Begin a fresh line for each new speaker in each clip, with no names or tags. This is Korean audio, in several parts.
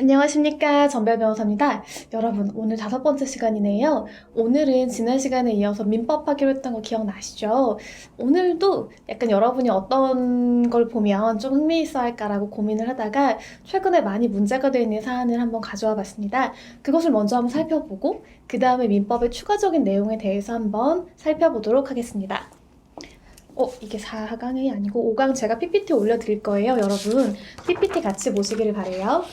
안녕하십니까. 전별 변호사입니다. 여러분, 오늘 5번째 시간이네요. 오늘은 지난 시간에 이어서 민법 하기로 했던 거 기억나시죠? 오늘도 약간 여러분이 어떤 걸 보면 좀 흥미있어 할까라고 고민을 하다가 최근에 많이 문제가 되어 있는 사안을 한번 가져와 봤습니다. 그것을 먼저 한번 살펴보고 그 다음에 민법의 추가적인 내용에 대해서 한번 살펴보도록 하겠습니다. 이게 4강이 아니고 5강 제가 PPT 올려드릴 거예요. 여러분, PPT 같이 보시기를 바래요.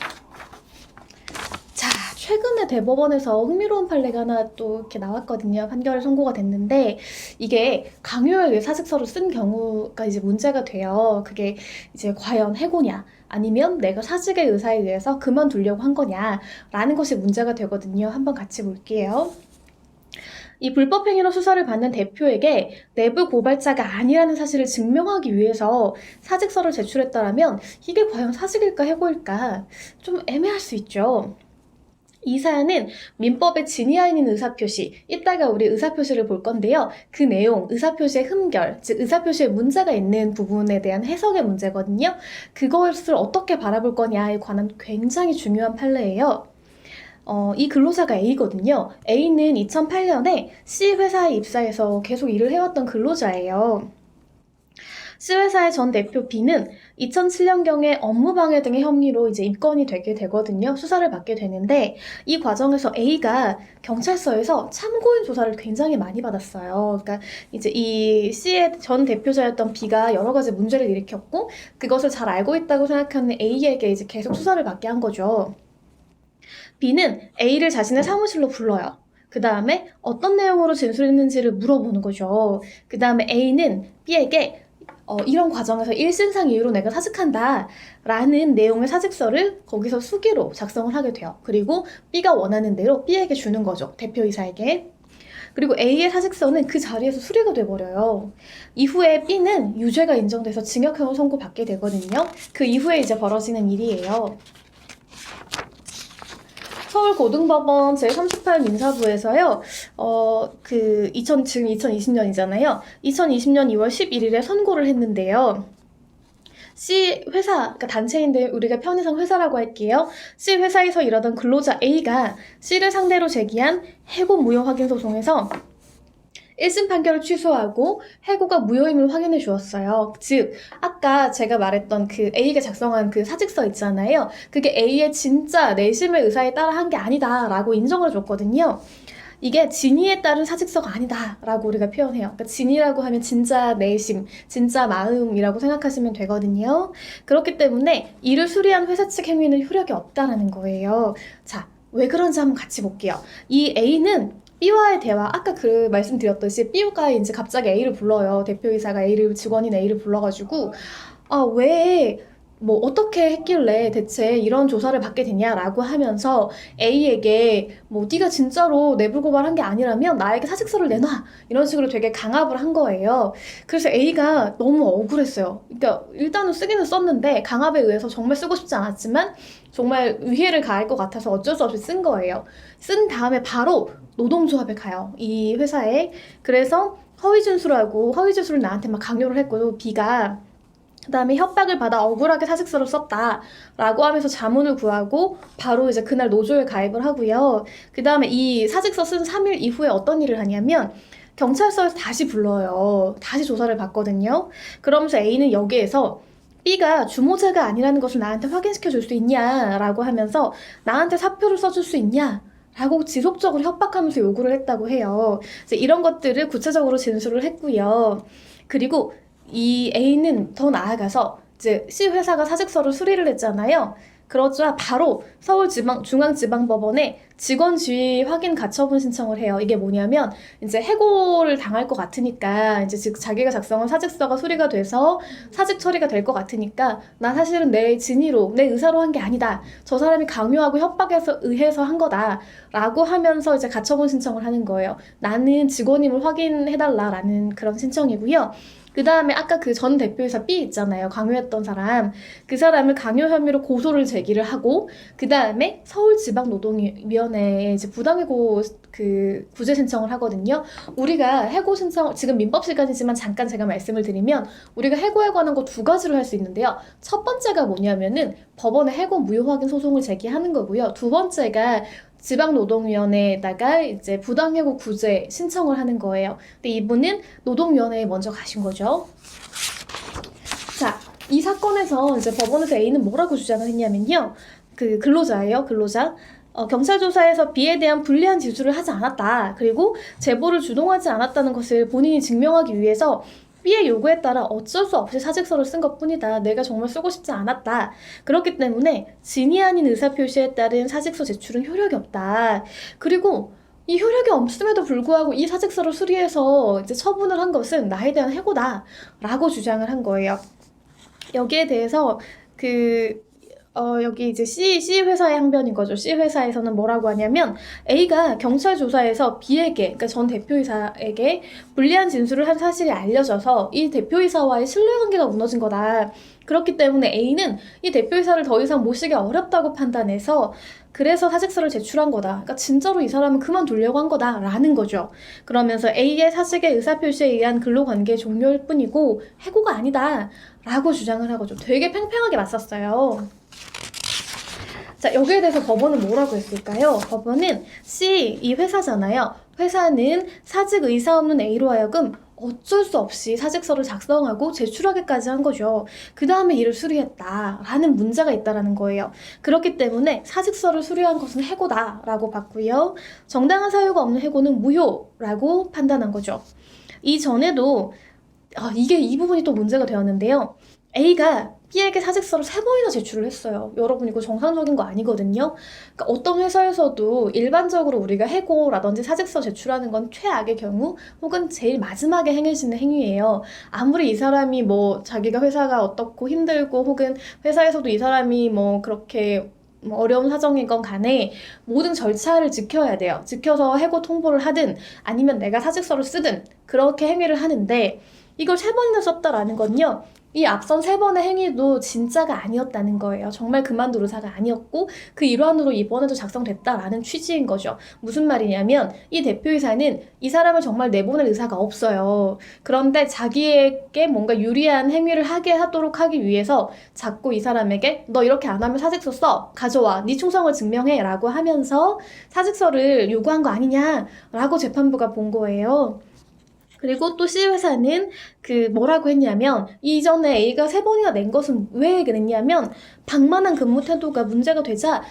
자, 최근에 대법원에서 흥미로운 판례가 하나 또 이렇게 나왔거든요. 판결 선고가 됐는데, 이게 강요에 의해 사직서를 쓴 경우가 이제 문제가 돼요. 그게 이제 과연 해고냐, 아니면 내가 사직의 의사에 의해서 그만두려고 한 거냐, 라는 것이 문제가 되거든요. 한번 같이 볼게요. 이 불법행위로 수사를 받는 대표에게 내부 고발자가 아니라는 사실을 증명하기 위해서 사직서를 제출했다라면 이게 과연 사직일까 해고일까 좀 애매할 수 있죠. 이 사안은 민법의 진위하에 있는 의사표시, 이따가 우리 의사표시를 볼 건데요. 그 내용, 의사표시의 흠결, 즉 의사표시에 문제가 있는 부분에 대한 해석의 문제거든요. 그것을 어떻게 바라볼 거냐에 관한 굉장히 중요한 판례예요. 이 근로자가 A거든요. A는 2008년에 C 회사에 입사해서 계속 일을 해왔던 근로자예요. C회사의 전 대표 B는 2007년경에 업무방해 등의 혐의로 이제 입건이 되게 되거든요. 수사를 받게 되는데 이 과정에서 A가 경찰서에서 참고인 조사를 굉장히 많이 받았어요. 그러니까 이제 이 C의 전 대표자였던 B가 여러 가지 문제를 일으켰고 그것을 잘 알고 있다고 생각하는 A에게 이제 계속 수사를 받게 한 거죠. B는 A를 자신의 사무실로 불러요. 그 다음에 어떤 내용으로 진술했는지를 물어보는 거죠. 그 다음에 A는 B에게 이런 과정에서 일신상 이유로 내가 사직한다 라는 내용의 사직서를 거기서 수기로 작성을 하게 돼요. 그리고 B가 원하는 대로 B에게 주는 거죠. 대표이사에게. 그리고 A의 사직서는 그 자리에서 수리가 돼버려요. 이후에 B는 유죄가 인정돼서 징역형을 선고받게 되거든요. 그 이후에 이제 벌어지는 일이에요. 서울고등법원 제38 민사부에서요, 지금 2020년이잖아요. 2020년 2월 11일에 선고를 했는데요. C 회사, 그러니까 단체인데 우리가 편의상 회사라고 할게요. C 회사에서 일하던 근로자 A가 C를 상대로 제기한 해고 무효 확인 소송에서 1심 판결을 취소하고 해고가 무효임을 확인해 주었어요. 즉, 아까 제가 말했던 그 A가 작성한 그 사직서 있잖아요. 그게 A의 진짜 내심의 의사에 따라 한 게 아니다 라고 인정을 줬거든요. 이게 진의에 따른 사직서가 아니다 라고 우리가 표현해요. 그러니까 진의라고 하면 진짜 내심, 진짜 마음이라고 생각하시면 되거든요. 그렇기 때문에 이를 수리한 회사 측 행위는 효력이 없다라는 거예요. 자, 왜 그런지 한번 같이 볼게요. 이 A는 B와의 대화, 아까 그 말씀드렸듯이 B가 이제 갑자기 A를 불러요. 대표이사가 직원인 A를 불러가지고, 뭐 어떻게 했길래 대체 이런 조사를 받게 되냐라고 하면서 A에게 뭐 네가 진짜로 내부 고발한 게 아니라면 나에게 사직서를 내놔 이런 식으로 되게 강압을 한 거예요. 그래서 A가 너무 억울했어요. 그러니까 일단은 쓰기는 썼는데 강압에 의해서 정말 쓰고 싶지 않았지만 정말 위해를 가할 것 같아서 어쩔 수 없이 쓴 거예요. 쓴 다음에 바로 노동조합에 가요. 이 회사에. 그래서 허위 진술을 나한테 막 강요를 했고 B가 그 다음에 협박을 받아 억울하게 사직서를 썼다 라고 하면서 자문을 구하고 바로 이제 그날 노조에 가입을 하고요. 그 다음에 이 사직서 쓴 3일 이후에 어떤 일을 하냐면 경찰서에서 다시 불러요. 다시 조사를 받거든요. 그러면서 A는 여기에서 B가 주모자가 아니라는 것을 나한테 확인시켜 줄 수 있냐라고 하면서 나한테 사표를 써줄 수 있냐 라고 지속적으로 협박하면서 요구를 했다고 해요. 이제 이런 것들을 구체적으로 진술을 했고요. 그리고 이 A는 더 나아가서 이제 C 회사가 사직서를 수리를 했잖아요. 그러자 바로 서울중앙지방법원에 직원 지위 확인 가처분 신청을 해요. 이게 뭐냐면 이제 해고를 당할 것 같으니까 이제 즉 자기가 작성한 사직서가 수리가 돼서 사직 처리가 될 것 같으니까 나 사실은 내 진의로 내 의사로 한 게 아니다. 저 사람이 강요하고 협박해서 의해서 한 거다라고 하면서 이제 가처분 신청을 하는 거예요. 나는 직원임을 확인해달라라는 그런 신청이고요. 그 다음에 아까 그 전 대표이사 B 있잖아요. 강요했던 사람. 그 사람을 강요 혐의로 고소를 제기를 하고, 그 다음에 서울지방노동위원회에 이제 부당해고 그 구제 신청을 하거든요. 우리가 해고 신청, 지금 민법 시간이지만 잠깐 제가 말씀을 드리면, 우리가 해고에 관한 거 두 가지로 할 수 있는데요. 첫 번째가 뭐냐면은 법원에 해고 무효 확인 소송을 제기하는 거고요. 두 번째가 지방노동위원회에다가 이제 부당해고 구제 신청을 하는 거예요. 근데 이분은 노동위원회에 먼저 가신 거죠. 자, 이 사건에서 이제 법원에서 A는 뭐라고 주장을 했냐면요. 그 근로자예요, 근로자. 경찰 조사에서 B에 대한 불리한 지수를 하지 않았다. 그리고 제보를 주동하지 않았다는 것을 본인이 증명하기 위해서 B의 요구에 따라 어쩔 수 없이 사직서를 쓴 것뿐이다. 내가 정말 쓰고 싶지 않았다. 그렇기 때문에 진위 아닌 의사표시에 따른 사직서 제출은 효력이 없다. 그리고 이 효력이 없음에도 불구하고 이 사직서를 수리해서 이제 처분을 한 것은 나에 대한 해고다. 라고 주장을 한 거예요. 여기에 대해서 여기 이제 C 회사의 항변인 거죠. C 회사에서는 뭐라고 하냐면 A가 경찰 조사에서 B에게, 그러니까 전 대표이사에게 불리한 진술을 한 사실이 알려져서 이 대표이사와의 신뢰관계가 무너진 거다. 그렇기 때문에 A는 이 대표이사를 더 이상 모시기 어렵다고 판단해서 그래서 사직서를 제출한 거다. 그러니까 진짜로 이 사람은 그만두려고 한 거다라는 거죠. 그러면서 A의 사직의 의사표시에 의한 근로관계 종료일 뿐이고 해고가 아니다. 라고 주장을 하고 좀 되게 팽팽하게 맞섰어요. 자, 여기에 대해서 법원은 뭐라고 했을까요? 법원은 C, 이 회사잖아요. 회사는 사직 의사 없는 A로 하여금 어쩔 수 없이 사직서를 작성하고 제출하기까지 한 거죠. 그 다음에 이를 수리했다라는 문제가 있다라는 거예요. 그렇기 때문에 사직서를 수리한 것은 해고다라고 봤고요. 정당한 사유가 없는 해고는 무효라고 판단한 거죠. 이전에도 이 부분이 또 문제가 되었는데요. A가 B에게 사직서를 3번이나 제출을 했어요. 여러분 이거 정상적인 거 아니거든요. 그러니까 어떤 회사에서도 일반적으로 우리가 해고라든지 사직서 제출하는 건 최악의 경우 혹은 제일 마지막에 행해지는 행위예요. 아무리 이 사람이 뭐 자기가 회사가 어떻고 힘들고 혹은 회사에서도 이 사람이 뭐 그렇게 어려운 사정이건 간에 모든 절차를 지켜야 돼요. 지켜서 해고 통보를 하든 아니면 내가 사직서를 쓰든 그렇게 행위를 하는데 이걸 3번이나 썼다라는 건요. 이 앞선 3번의 행위도 진짜가 아니었다는 거예요. 정말 그만둘 의사가 아니었고 그 일환으로 이번에도 작성됐다라는 취지인 거죠. 무슨 말이냐면 이 대표이사는 이 사람을 정말 내보낼 의사가 없어요. 그런데 자기에게 뭔가 유리한 행위를 하게 하도록 하기 위해서 자꾸 이 사람에게 너 이렇게 안 하면 사직서 써. 가져와. 네 충성을 증명해. 라고 하면서 사직서를 요구한 거 아니냐 라고 재판부가 본 거예요. 그리고 또 C회사는 뭐라고 했냐면 이전에 A가 3번이나 낸 것은 왜 그랬냐면 방만한 근무 태도가 문제가 되자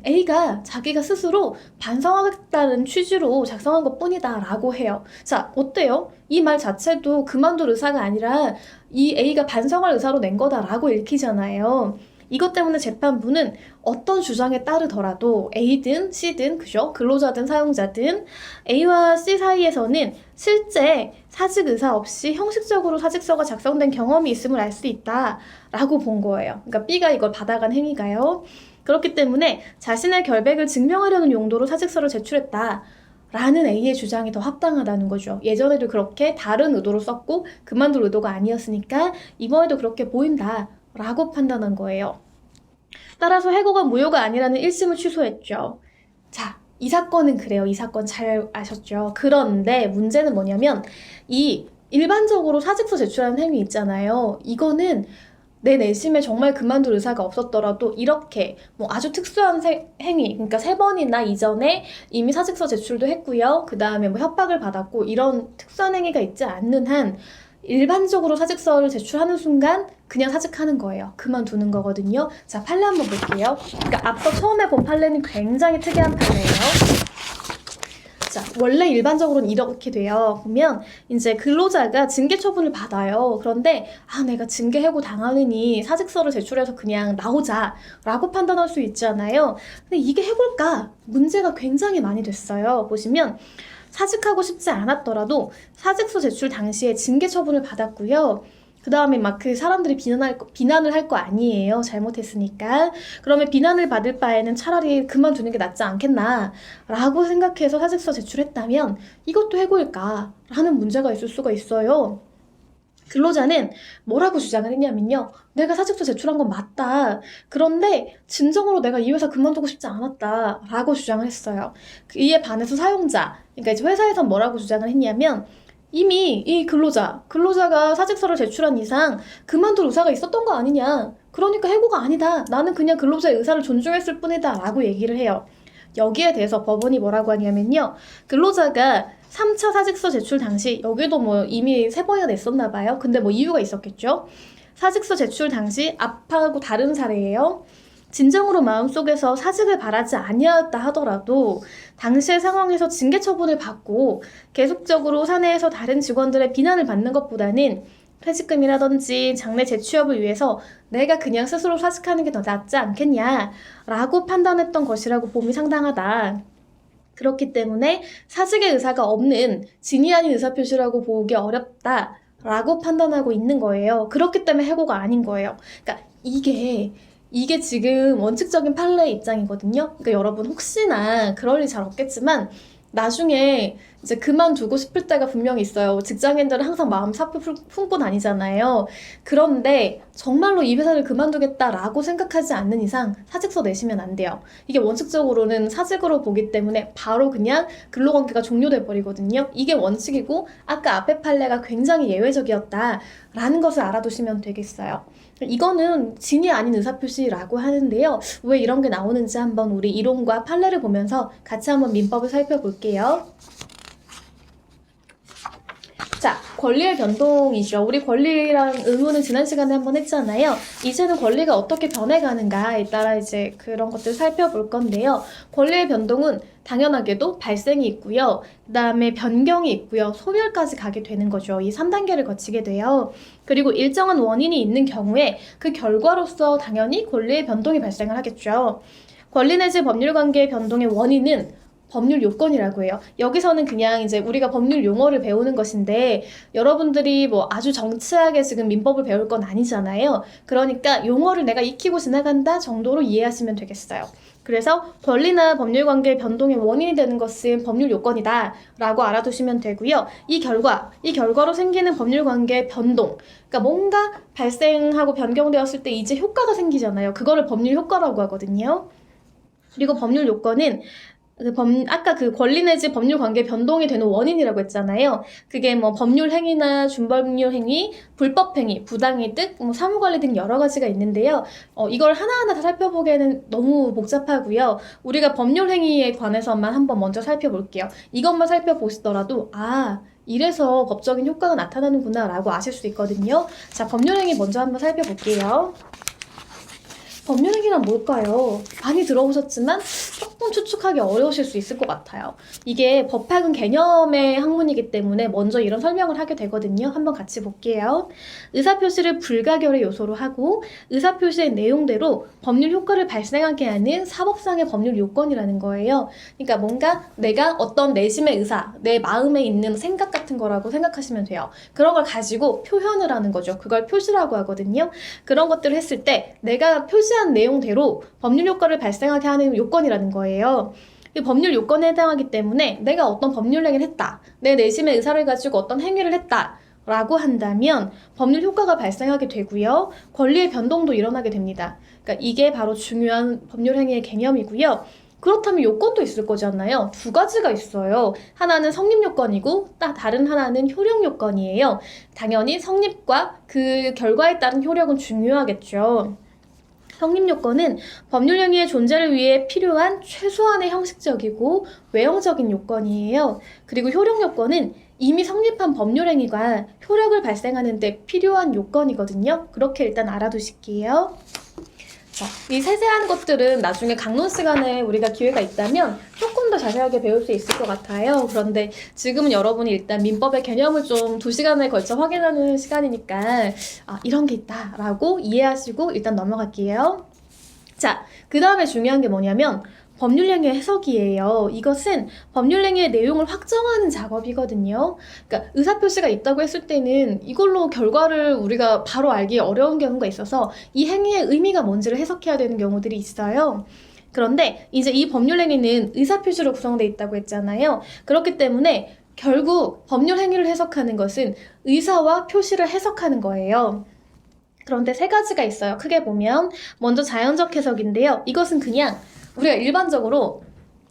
A가 자기가 스스로 반성하겠다는 취지로 작성한 것뿐이다 라고 해요. 자, 어때요? 이 말 자체도 그만둘 의사가 아니라 이 A가 반성할 의사로 낸 거다라고 읽히잖아요. 이것 때문에 재판부는 어떤 주장에 따르더라도 A든 C든 그죠? 근로자든 사용자든 A와 C 사이에서는 실제 사직 의사 없이 형식적으로 사직서가 작성된 경험이 있음을 알 수 있다라고 본 거예요. 그러니까 B가 이걸 받아간 행위가요. 그렇기 때문에 자신의 결백을 증명하려는 용도로 사직서를 제출했다. 라는 A의 주장이 더 합당하다는 거죠. 예전에도 그렇게 다른 의도로 썼고 그만둘 의도가 아니었으니까 이번에도 그렇게 보인다. 라고 판단한 거예요. 따라서 해고가 무효가 아니라는 1심을 취소했죠. 자, 이 사건은 그래요. 이 사건 잘 아셨죠? 그런데 문제는 뭐냐면 이 일반적으로 사직서 제출하는 행위 있잖아요. 이거는 내 내심에 정말 그만둘 의사가 없었더라도 이렇게 뭐 아주 특수한 행위, 그러니까 3번이나 이전에 이미 사직서 제출도 했고요. 그 다음에 뭐 협박을 받았고 이런 특수한 행위가 있지 않는 한 일반적으로 사직서를 제출하는 순간 그냥 사직하는 거예요. 그만두는 거거든요. 자, 판례 한번 볼게요. 그러니까 앞서 처음에 본 판례는 굉장히 특이한 판례예요. 자, 원래 일반적으로는 이렇게 돼요. 보면 이제 근로자가 징계 처분을 받아요. 그런데 내가 징계 해고 당하느니 사직서를 제출해서 그냥 나오자 라고 판단할 수 있잖아요. 근데 이게 해볼까? 문제가 굉장히 많이 됐어요. 보시면 사직하고 싶지 않았더라도 사직서 제출 당시에 징계 처분을 받았고요. 그 다음에 막 그 사람들이 비난을 할 거 아니에요. 잘못했으니까. 그러면 비난을 받을 바에는 차라리 그만두는 게 낫지 않겠나 라고 생각해서 사직서 제출했다면 이것도 해고일까? 라는 문제가 있을 수가 있어요. 근로자는 뭐라고 주장을 했냐면요. 내가 사직서 제출한 건 맞다. 그런데 진정으로 내가 이 회사 그만두고 싶지 않았다. 라고 주장을 했어요. 이에 반해서 사용자, 그러니까 이제 회사에선 뭐라고 주장을 했냐면 이미 이 근로자가 사직서를 제출한 이상 그만둘 의사가 있었던 거 아니냐. 그러니까 해고가 아니다. 나는 그냥 근로자의 의사를 존중했을 뿐이다. 라고 얘기를 해요. 여기에 대해서 법원이 뭐라고 하냐면요. 근로자가 3차 사직서 제출 당시, 여기도 뭐 이미 3번이나 냈었나 봐요. 근데 뭐 이유가 있었겠죠. 사직서 제출 당시 앞하고 다른 사례예요. 진정으로 마음속에서 사직을 바라지 아니하였다 하더라도 당시의 상황에서 징계 처분을 받고 계속적으로 사내에서 다른 직원들의 비난을 받는 것보다는 퇴직금이라든지 장래 재취업을 위해서 내가 그냥 스스로 사직하는 게 더 낫지 않겠냐라고 판단했던 것이라고 봄이 상당하다. 그렇기 때문에 사직의 의사가 없는 진위 아닌 의사표시라고 보기 어렵다라고 판단하고 있는 거예요. 그렇기 때문에 해고가 아닌 거예요. 그러니까 이게 지금 원칙적인 판례의 입장이거든요. 그러니까 여러분 혹시나 그럴 일 잘 없겠지만 나중에 이제 그만두고 싶을 때가 분명히 있어요. 직장인들은 항상 마음 사표 품고 다니잖아요. 그런데 정말로 이 회사를 그만두겠다라고 생각하지 않는 이상 사직서 내시면 안 돼요. 이게 원칙적으로는 사직으로 보기 때문에 바로 그냥 근로관계가 종료돼 버리거든요. 이게 원칙이고 아까 앞에 판례가 굉장히 예외적이었다라는 것을 알아두시면 되겠어요. 이거는 진이 아닌 의사표시라고 하는데요. 왜 이런 게 나오는지 한번 우리 이론과 판례를 보면서 같이 한번 민법을 살펴볼게요. 자, 권리의 변동이죠. 우리 권리랑 의무는 지난 시간에 한번 했잖아요. 이제는 권리가 어떻게 변해가는가에 따라 이제 그런 것들 살펴볼 건데요. 권리의 변동은 당연하게도 발생이 있고요. 그 다음에 변경이 있고요. 소멸까지 가게 되는 거죠. 이 3단계를 거치게 돼요. 그리고 일정한 원인이 있는 경우에 그 결과로서 당연히 권리의 변동이 발생을 하겠죠. 권리 내지 법률관계의 변동의 원인은 법률 요건이라고 해요. 여기서는 그냥 이제 우리가 법률 용어를 배우는 것인데 여러분들이 뭐 아주 정치하게 지금 민법을 배울 건 아니잖아요. 그러니까 용어를 내가 익히고 지나간다 정도로 이해하시면 되겠어요. 그래서 권리나 법률관계의 변동의 원인이 되는 것은 법률 요건이다 라고 알아두시면 되고요. 이 결과로 생기는 법률관계의 변동, 그러니까 뭔가 발생하고 변경되었을 때 이제 효과가 생기잖아요. 그거를 법률 효과라고 하거든요. 그리고 법률 요건은 아까 그 권리 내지 법률 관계 변동이 되는 원인이라고 했잖아요. 그게 뭐 법률 행위나 준법률 행위, 불법 행위, 부당이득, 뭐 사무관리 등 여러 가지가 있는데요. 이걸 하나하나 다 살펴보기에는 너무 복잡하고요. 우리가 법률 행위에 관해서만 한번 먼저 살펴볼게요. 이것만 살펴보시더라도 이래서 법적인 효과가 나타나는구나 라고 아실 수 있거든요. 자, 법률 행위 먼저 한번 살펴볼게요. 법률행위란 뭘까요? 많이 들어보셨지만 조금 추측하기 어려우실 수 있을 것 같아요. 이게 법학은 개념의 학문이기 때문에 먼저 이런 설명을 하게 되거든요. 한번 같이 볼게요. 의사표시를 불가결의 요소로 하고 의사표시의 내용대로 법률 효과를 발생하게 하는 사법상의 법률 요건이라는 거예요. 그러니까 뭔가 내가 어떤 내심의 의사, 내 마음에 있는 생각 같은 거라고 생각하시면 돼요. 그런 걸 가지고 표현을 하는 거죠. 그걸 표시라고 하거든요. 그런 것들을 했을 때 내가 표시한 내용대로 법률 효과를 발생하게 하는 요건이라는 거예요. 이 법률 요건에 해당하기 때문에 내가 어떤 법률 행위를 했다. 내 내심의 의사를 가지고 어떤 행위를 했다. 라고 한다면 법률 효과가 발생하게 되고요. 권리의 변동도 일어나게 됩니다. 그러니까 이게 바로 중요한 법률 행위의 개념이고요. 그렇다면 요건도 있을 거잖아요. 두 가지가 있어요. 하나는 성립 요건이고 다른 하나는 효력 요건이에요. 당연히 성립과 그 결과에 따른 효력은 중요하겠죠. 성립 요건은 법률 행위의 존재를 위해 필요한 최소한의 형식적이고 외형적인 요건이에요. 그리고 효력 요건은 이미 성립한 법률 행위가 효력을 발생하는 데 필요한 요건이거든요. 그렇게 일단 알아두실게요. 자, 이 세세한 것들은 나중에 강론 시간에 우리가 기회가 있다면 조금 더 자세하게 배울 수 있을 것 같아요. 그런데 지금은 여러분이 일단 민법의 개념을 좀 2시간에 걸쳐 확인하는 시간이니까 이런 게 있다라고 이해하시고 일단 넘어갈게요. 자, 그 다음에 중요한 게 뭐냐면 법률행위의 해석이에요. 이것은 법률행위의 내용을 확정하는 작업이거든요. 그러니까 의사표시가 있다고 했을 때는 이걸로 결과를 우리가 바로 알기 어려운 경우가 있어서 이 행위의 의미가 뭔지를 해석해야 되는 경우들이 있어요. 그런데 이제 이 법률행위는 의사표시로 구성되어 있다고 했잖아요. 그렇기 때문에 결국 법률 행위를 해석하는 것은 의사와 표시를 해석하는 거예요. 그런데 세 가지가 있어요. 크게 보면 먼저 자연적 해석인데요. 이것은 그냥 우리가 일반적으로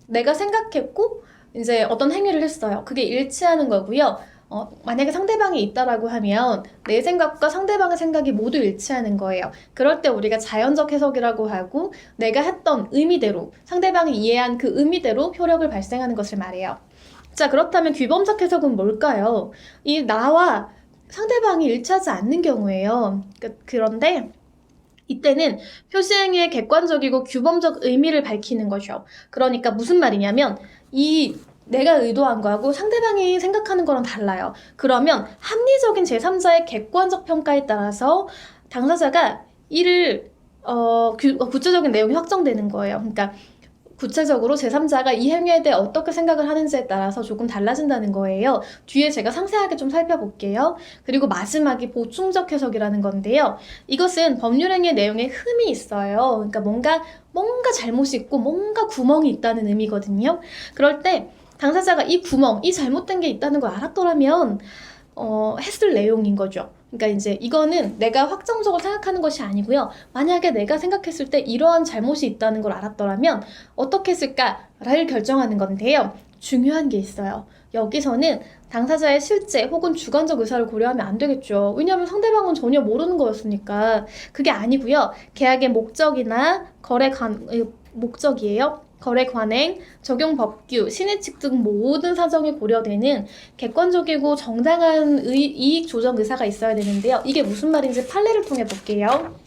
내가 생각했고 이제 어떤 행위를 했어요. 그게 일치하는 거고요. 만약에 상대방이 있다라고 하면 내 생각과 상대방의 생각이 모두 일치하는 거예요. 그럴 때 우리가 자연적 해석이라고 하고 내가 했던 의미대로 상대방이 이해한 그 의미대로 효력을 발생하는 것을 말해요. 자, 그렇다면 규범적 해석은 뭘까요? 이 나와 상대방이 일치하지 않는 경우예요. 그런데 이때는 표시행위의 객관적이고 규범적 의미를 밝히는 거죠. 그러니까 무슨 말이냐면 이 내가 의도한 거하고 상대방이 생각하는 거랑 달라요. 그러면 합리적인 제3자의 객관적 평가에 따라서 당사자가 이를 구체적인 내용이 확정되는 거예요. 그러니까 구체적으로 제3자가 이 행위에 대해 어떻게 생각을 하는지에 따라서 조금 달라진다는 거예요. 뒤에 제가 상세하게 좀 살펴볼게요. 그리고 마지막이 보충적 해석이라는 건데요. 이것은 법률행위의 내용에 흠이 있어요. 그러니까 뭔가 잘못이 있고 뭔가 구멍이 있다는 의미거든요. 그럴 때 당사자가 이 구멍, 이 잘못된 게 있다는 걸 알았더라면 했을 내용인 거죠. 그러니까 이제 이거는 내가 확정적으로 생각하는 것이 아니고요. 만약에 내가 생각했을 때 이러한 잘못이 있다는 걸 알았더라면 어떻게 했을까를 결정하는 건데요. 중요한 게 있어요. 여기서는 당사자의 실제 혹은 주관적 의사를 고려하면 안 되겠죠. 왜냐하면 상대방은 전혀 모르는 거였으니까. 그게 아니고요. 계약의 목적이나 목적이에요. 거래 관행, 적용 법규, 신의칙 등 모든 사정이 고려되는 객관적이고 정당한 이익 조정 의사가 있어야 되는데요. 이게 무슨 말인지 판례를 통해 볼게요.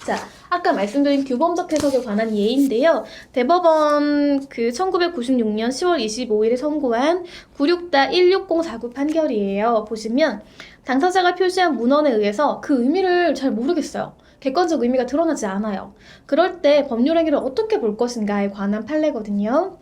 자, 아까 말씀드린 규범적 해석에 관한 예인데요. 대법원 1996년 10월 25일에 선고한 96-16049 판결이에요. 보시면 당사자가 표시한 문헌에 의해서 그 의미를 잘 모르겠어요. 객관적 의미가 드러나지 않아요. 그럴 때 법률행위를 어떻게 볼 것인가에 관한 판례거든요.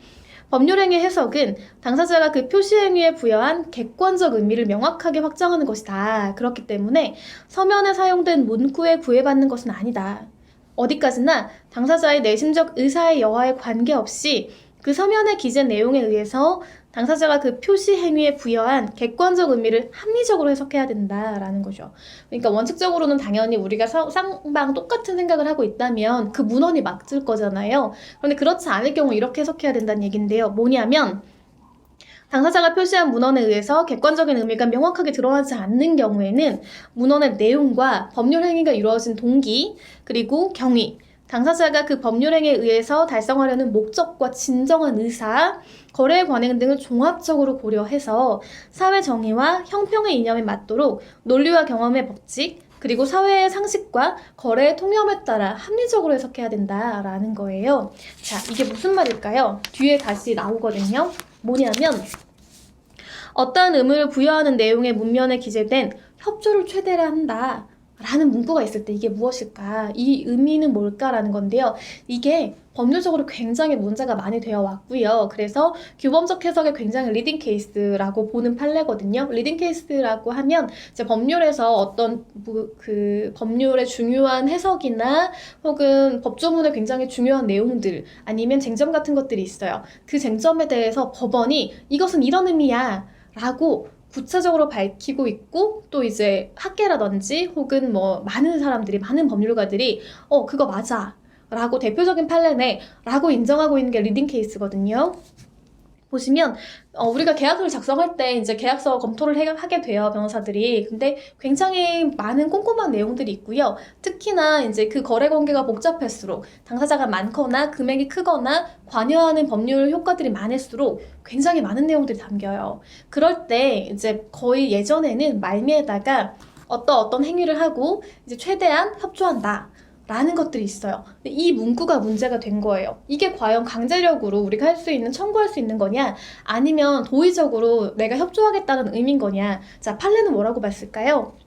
법률행위 해석은 당사자가 그 표시행위에 부여한 객관적 의미를 명확하게 확정하는 것이다. 그렇기 때문에 서면에 사용된 문구에 구애받는 것은 아니다. 어디까지나 당사자의 내심적 의사의 여하에 관계없이 그 서면에 기재된 내용에 의해서 당사자가 그 표시 행위에 부여한 객관적 의미를 합리적으로 해석해야 된다라는 거죠. 그러니까 원칙적으로는 당연히 우리가 쌍방 똑같은 생각을 하고 있다면 그 문헌이 맞을 거잖아요. 그런데 그렇지 않을 경우 이렇게 해석해야 된다는 얘기인데요. 뭐냐면 당사자가 표시한 문헌에 의해서 객관적인 의미가 명확하게 드러나지 않는 경우에는 문헌의 내용과 법률 행위가 이루어진 동기, 그리고 경위, 당사자가 그 법률행위에 의해서 달성하려는 목적과 진정한 의사, 거래의 관행 등을 종합적으로 고려해서 사회 정의와 형평의 이념에 맞도록 논리와 경험의 법칙, 그리고 사회의 상식과 거래의 통념에 따라 합리적으로 해석해야 된다라는 거예요. 자, 이게 무슨 말일까요? 뒤에 다시 나오거든요. 뭐냐면 어떠한 의무를 부여하는 내용의 문면에 기재된 협조를 최대로 한다 라는 문구가 있을 때 이게 무엇일까? 이 의미는 뭘까라는 건데요. 이게 법률적으로 굉장히 문제가 많이 되어 왔고요. 그래서 규범적 해석의 굉장히 리딩 케이스라고 보는 판례거든요. 리딩 케이스라고 하면 이제 법률에서 어떤 그 법률의 중요한 해석이나 혹은 법조문의 굉장히 중요한 내용들 아니면 쟁점 같은 것들이 있어요. 그 쟁점에 대해서 법원이 이것은 이런 의미야 라고 구체적으로 밝히고 있고 또 이제 학계라든지 혹은 뭐 많은 법률가들이 그거 맞아 라고 대표적인 판례네 라고 인정하고 있는 게 리딩 케이스거든요. 보시면 우리가 계약서를 작성할 때 이제 계약서 검토를 하게 돼요, 변호사들이. 근데 굉장히 많은 꼼꼼한 내용들이 있고요. 특히나 이제 그 거래 관계가 복잡할수록 당사자가 많거나 금액이 크거나 관여하는 법률 효과들이 많을수록 굉장히 많은 내용들이 담겨요. 그럴 때 이제 거의 예전에는 말미에다가 어떤 행위를 하고 이제 최대한 협조한다. 라는 것들이 있어요. 근데 이 문구가 문제가 된 거예요. 이게 과연 강제력으로 우리가 할 수 있는, 청구할 수 있는 거냐? 아니면 도의적으로 내가 협조하겠다는 의미인 거냐? 자, 판례는 뭐라고 봤을까요?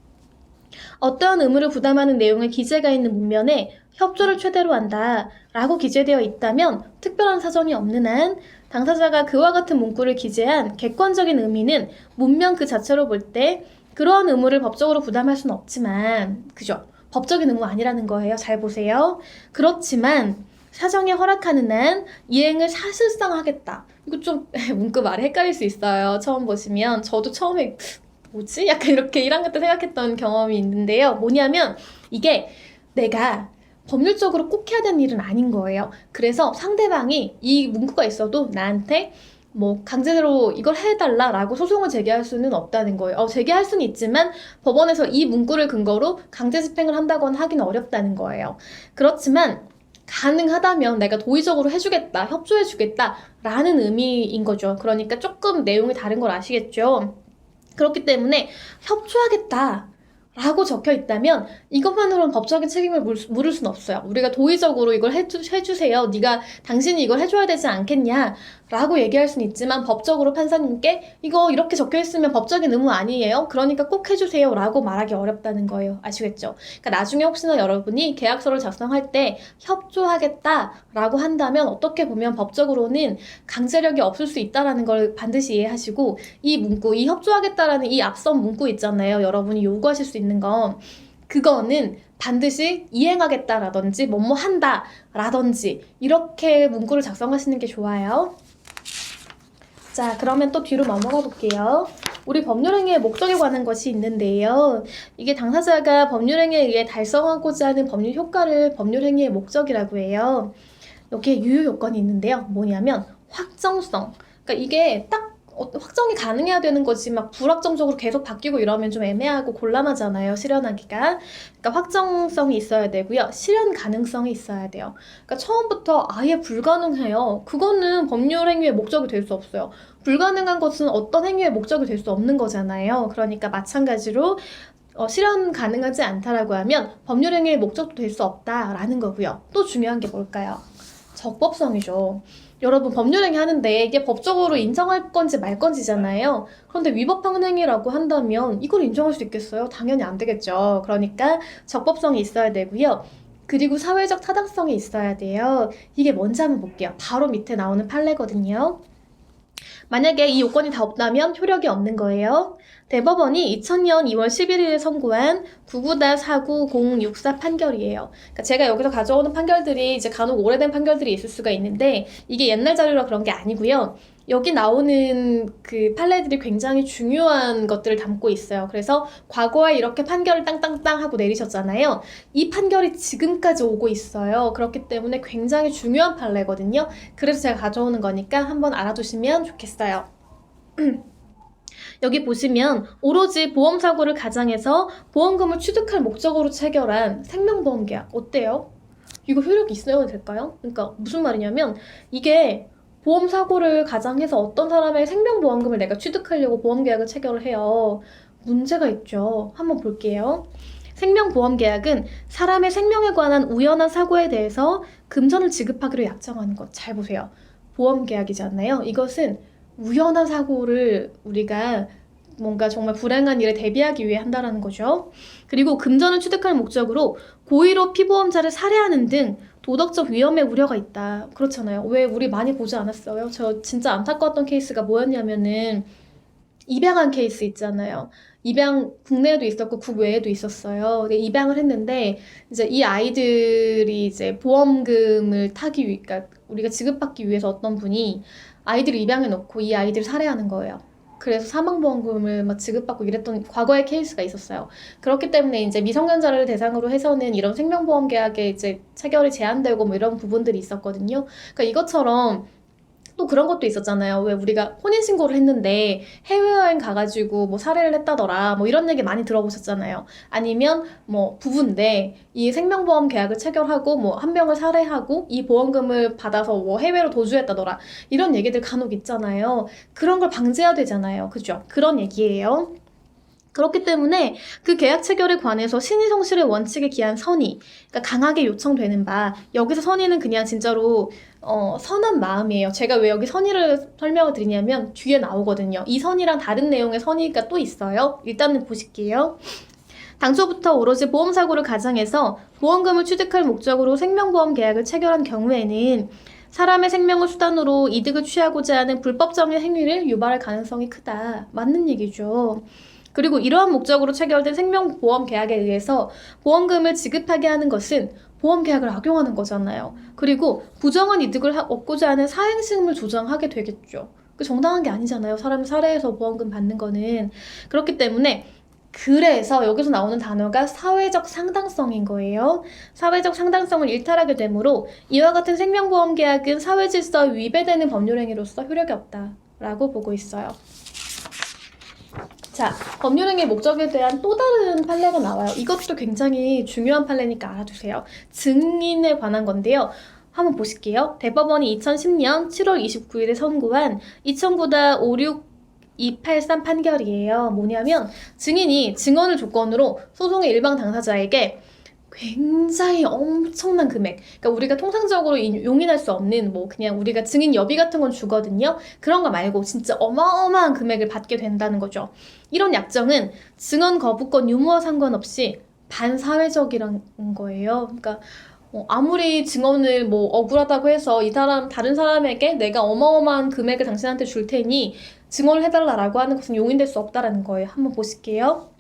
어떠한 의무를 부담하는 내용의 기재가 있는 문면에 협조를 최대로 한다 라고 기재되어 있다면 특별한 사정이 없는 한 당사자가 그와 같은 문구를 기재한 객관적인 의미는 문면 그 자체로 볼 때 그러한 의무를 법적으로 부담할 수는 없지만, 그죠? 법적인 의무 아니라는 거예요. 잘 보세요. 그렇지만 사정이 허락하는 한 이행을 사실상 하겠다. 이거 좀 문구 말이 헷갈릴 수 있어요. 처음 보시면. 저도 처음에 뭐지? 약간 이렇게 1학년 때 생각했던 경험이 있는데요. 뭐냐면 이게 내가 법률적으로 꼭 해야 되는 일은 아닌 거예요. 그래서 상대방이 이 문구가 있어도 나한테 뭐 강제로 이걸 해달라라고 소송을 제기할 수는 없다는 거예요. 제기할 수는 있지만 법원에서 이 문구를 근거로 강제 집행을 한다거나 하기는 어렵다는 거예요. 그렇지만 가능하다면 내가 도의적으로 해주겠다, 협조해주겠다 라는 의미인 거죠. 그러니까 조금 내용이 다른 걸 아시겠죠? 그렇기 때문에 협조하겠다 라고 적혀 있다면 이것만으로는 법적인 책임을 물을 수는 없어요. 우리가 도의적으로 이걸 해주세요. 당신이 이걸 해줘야 되지 않겠냐 라고 얘기할 수는 있지만 법적으로 판사님께 이거 이렇게 적혀 있으면 법적인 의무 아니에요? 그러니까 꼭 해주세요 라고 말하기 어렵다는 거예요. 아시겠죠? 그러니까 나중에 혹시나 여러분이 계약서를 작성할 때 협조하겠다 라고 한다면 어떻게 보면 법적으로는 강제력이 없을 수 있다는 걸 반드시 이해하시고 이 문구, 이 협조하겠다라는 이 앞선 문구 있잖아요. 여러분이 요구하실 수 있는 거 그거는 반드시 이행하겠다라든지 뭐뭐 한다 라든지 이렇게 문구를 작성하시는 게 좋아요. 자, 그러면 또 뒤로 넘어가 볼게요. 우리 법률행위의 목적에 관한 것이 있는데요. 이게 당사자가 법률행위에 의해 달성하고자 하는 법률 효과를 법률행위의 목적이라고 해요. 여기에 유효 요건이 있는데요. 뭐냐면 확정성. 그러니까 이게 딱 확정이 가능해야 되는 거지 막 불확정적으로 계속 바뀌고 이러면 좀 애매하고 곤란하잖아요. 실현하기가. 그러니까 확정성이 있어야 되고요. 실현 가능성이 있어야 돼요. 그러니까 처음부터 아예 불가능해요. 그거는 법률 행위의 목적이 될 수 없어요. 불가능한 것은 어떤 행위의 목적이 될 수 없는 거잖아요. 그러니까 마찬가지로 실현 가능하지 않다라고 하면 법률 행위의 목적도 될 수 없다라는 거고요. 또 중요한 게 뭘까요? 적법성이죠. 여러분 법률행위 하는데 이게 법적으로 인정할 건지 말 건지잖아요. 그런데 위법한 행위라고 한다면 이걸 인정할 수 있겠어요? 당연히 안 되겠죠. 그러니까 적법성이 있어야 되고요. 그리고 사회적 타당성이 있어야 돼요. 이게 뭔지 한번 볼게요. 바로 밑에 나오는 판례거든요. 만약에 이 요건이 다 없다면 효력이 없는 거예요. 대법원이 2000년 2월 11일에 선고한 99-49064 판결이에요. 그러니까 제가 여기서 가져오는 판결들이 이제 간혹 오래된 판결들이 있을 수가 있는데 이게 옛날 자료라 그런 게 아니고요. 여기 나오는 그 판례들이 굉장히 중요한 것들을 담고 있어요. 그래서 과거에 이렇게 판결을 땅땅땅 하고 내리셨잖아요. 이 판결이 지금까지 오고 있어요. 그렇기 때문에 굉장히 중요한 판례거든요. 그래서 제가 가져오는 거니까 한번 알아두시면 좋겠어요. 여기 보시면 오로지 보험사고를 가장해서 보험금을 취득할 목적으로 체결한 생명보험계약 어때요? 이거 효력이 있어야 될까요? 그러니까 무슨 말이냐면 이게 보험사고를 가장해서 어떤 사람의 생명보험금을 내가 취득하려고 보험계약을 체결을 해요. 문제가 있죠. 한번 볼게요. 생명보험계약은 사람의 생명에 관한 우연한 사고에 대해서 금전을 지급하기로 약정하는 것. 잘 보세요. 보험계약이지 않나요? 이것은 우연한 사고를 우리가 뭔가 정말 불행한 일에 대비하기 위해 한다는 거죠. 그리고 금전을 취득할 목적으로 고의로 피보험자를 살해하는 등 도덕적 위험의 우려가 있다. 그렇잖아요. 왜 우리 많이 보지 않았어요? 저 진짜 안타까웠던 케이스가 뭐였냐면은 입양한 케이스 있잖아요. 입양 국내에도 있었고 국외에도 있었어요. 입양을 했는데 이제 이 아이들이 이제 보험금을 타기 위해, 그러니까 우리가 지급받기 위해서 어떤 분이 아이들을 입양해 놓고 이 아이들을 살해하는 거예요. 그래서 사망보험금을 막 지급받고 이랬던 과거의 케이스가 있었어요. 그렇기 때문에 이제 미성년자를 대상으로 해서는 이런 생명보험 계약에 이제 체결이 제한되고 뭐 이런 부분들이 있었거든요. 그러니까 이것처럼 또 그런 것도 있었잖아요. 왜 우리가 혼인신고를 했는데 해외여행 가가지고 뭐 살해를 했다더라 뭐 이런 얘기 많이 들어보셨잖아요. 아니면 뭐 부부인데 이 생명보험 계약을 체결하고 뭐 한 명을 살해하고 이 보험금을 받아서 뭐 해외로 도주했다더라 이런 얘기들 간혹 있잖아요. 그런 걸 방지해야 되잖아요. 그죠? 그런 얘기예요. 그렇기 때문에 그 계약 체결에 관해서 신의 성실의 원칙에 기한 선의, 그러니까 강하게 요청되는 바, 여기서 선의는 그냥 진짜로 선한 마음이에요. 제가 왜 여기 선의를 설명을 드리냐면 뒤에 나오거든요. 이 선의랑 다른 내용의 선의가 또 있어요. 일단은 보실게요. 당초부터 오로지 보험사고를 가장해서 보험금을 취득할 목적으로 생명보험 계약을 체결한 경우에는 사람의 생명을 수단으로 이득을 취하고자 하는 불법적인 행위를 유발할 가능성이 크다. 맞는 얘기죠. 그리고 이러한 목적으로 체결된 생명보험 계약에 의해서 보험금을 지급하게 하는 것은 보험 계약을 악용하는 거잖아요. 그리고 부정한 이득을 얻고자 하는 사행심을 조장하게 되겠죠. 그 정당한 게 아니잖아요. 사람을 살해해서 보험금 받는 거는. 그렇기 때문에 그래서 여기서 나오는 단어가 사회적 상당성인 거예요. 사회적 상당성을 일탈하게 되므로 이와 같은 생명보험 계약은 사회 질서에 위배되는 법률 행위로서 효력이 없다라고 보고 있어요. 자, 법률행위의 목적에 대한 또 다른 판례가 나와요. 이것도 굉장히 중요한 판례니까 알아두세요. 증인에 관한 건데요. 한번 보실게요. 대법원이 2010년 7월 29일에 선고한 2009-56283 판결이에요. 뭐냐면 증인이 증언을 조건으로 소송의 일방 당사자에게 굉장히 엄청난 금액, 그러니까 우리가 통상적으로 용인할 수 없는 뭐 그냥 우리가 증인 여비 같은 건 주거든요. 그런 거 말고 진짜 어마어마한 금액을 받게 된다는 거죠. 이런 약정은 증언 거부권 유무와 상관없이 반사회적이란 거예요. 그러니까 아무리 증언을 뭐 억울하다고 해서 이 사람 다른 사람에게 내가 어마어마한 금액을 당신한테 줄 테니 증언을 해달라라고 하는 것은 용인될 수 없다라는 거예요. 한번 보실게요.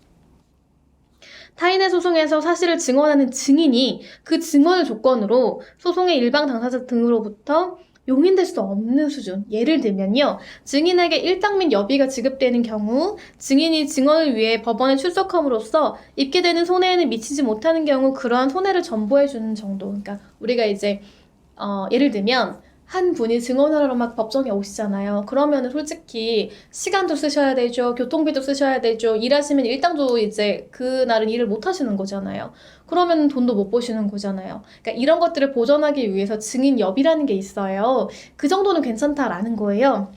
타인의 소송에서 사실을 증언하는 증인이 그 증언을 조건으로 소송의 일방 당사자 등으로부터 용인될 수 없는 수준. 예를 들면요. 증인에게 일당 및 여비가 지급되는 경우 증인이 증언을 위해 법원에 출석함으로써 입게 되는 손해에는 미치지 못하는 경우 그러한 손해를 전보해 주는 정도. 그러니까 우리가 이제 예를 들면 한 분이 증언하러 막 법정에 오시잖아요. 그러면은 솔직히 시간도 쓰셔야 되죠. 교통비도 쓰셔야 되죠. 일하시면 일당도 이제 그날은 일을 못 하시는 거잖아요. 그러면 돈도 못 버시는 거잖아요. 그러니까 이런 것들을 보전하기 위해서 증인협의라는 게 있어요. 그 정도는 괜찮다라는 거예요.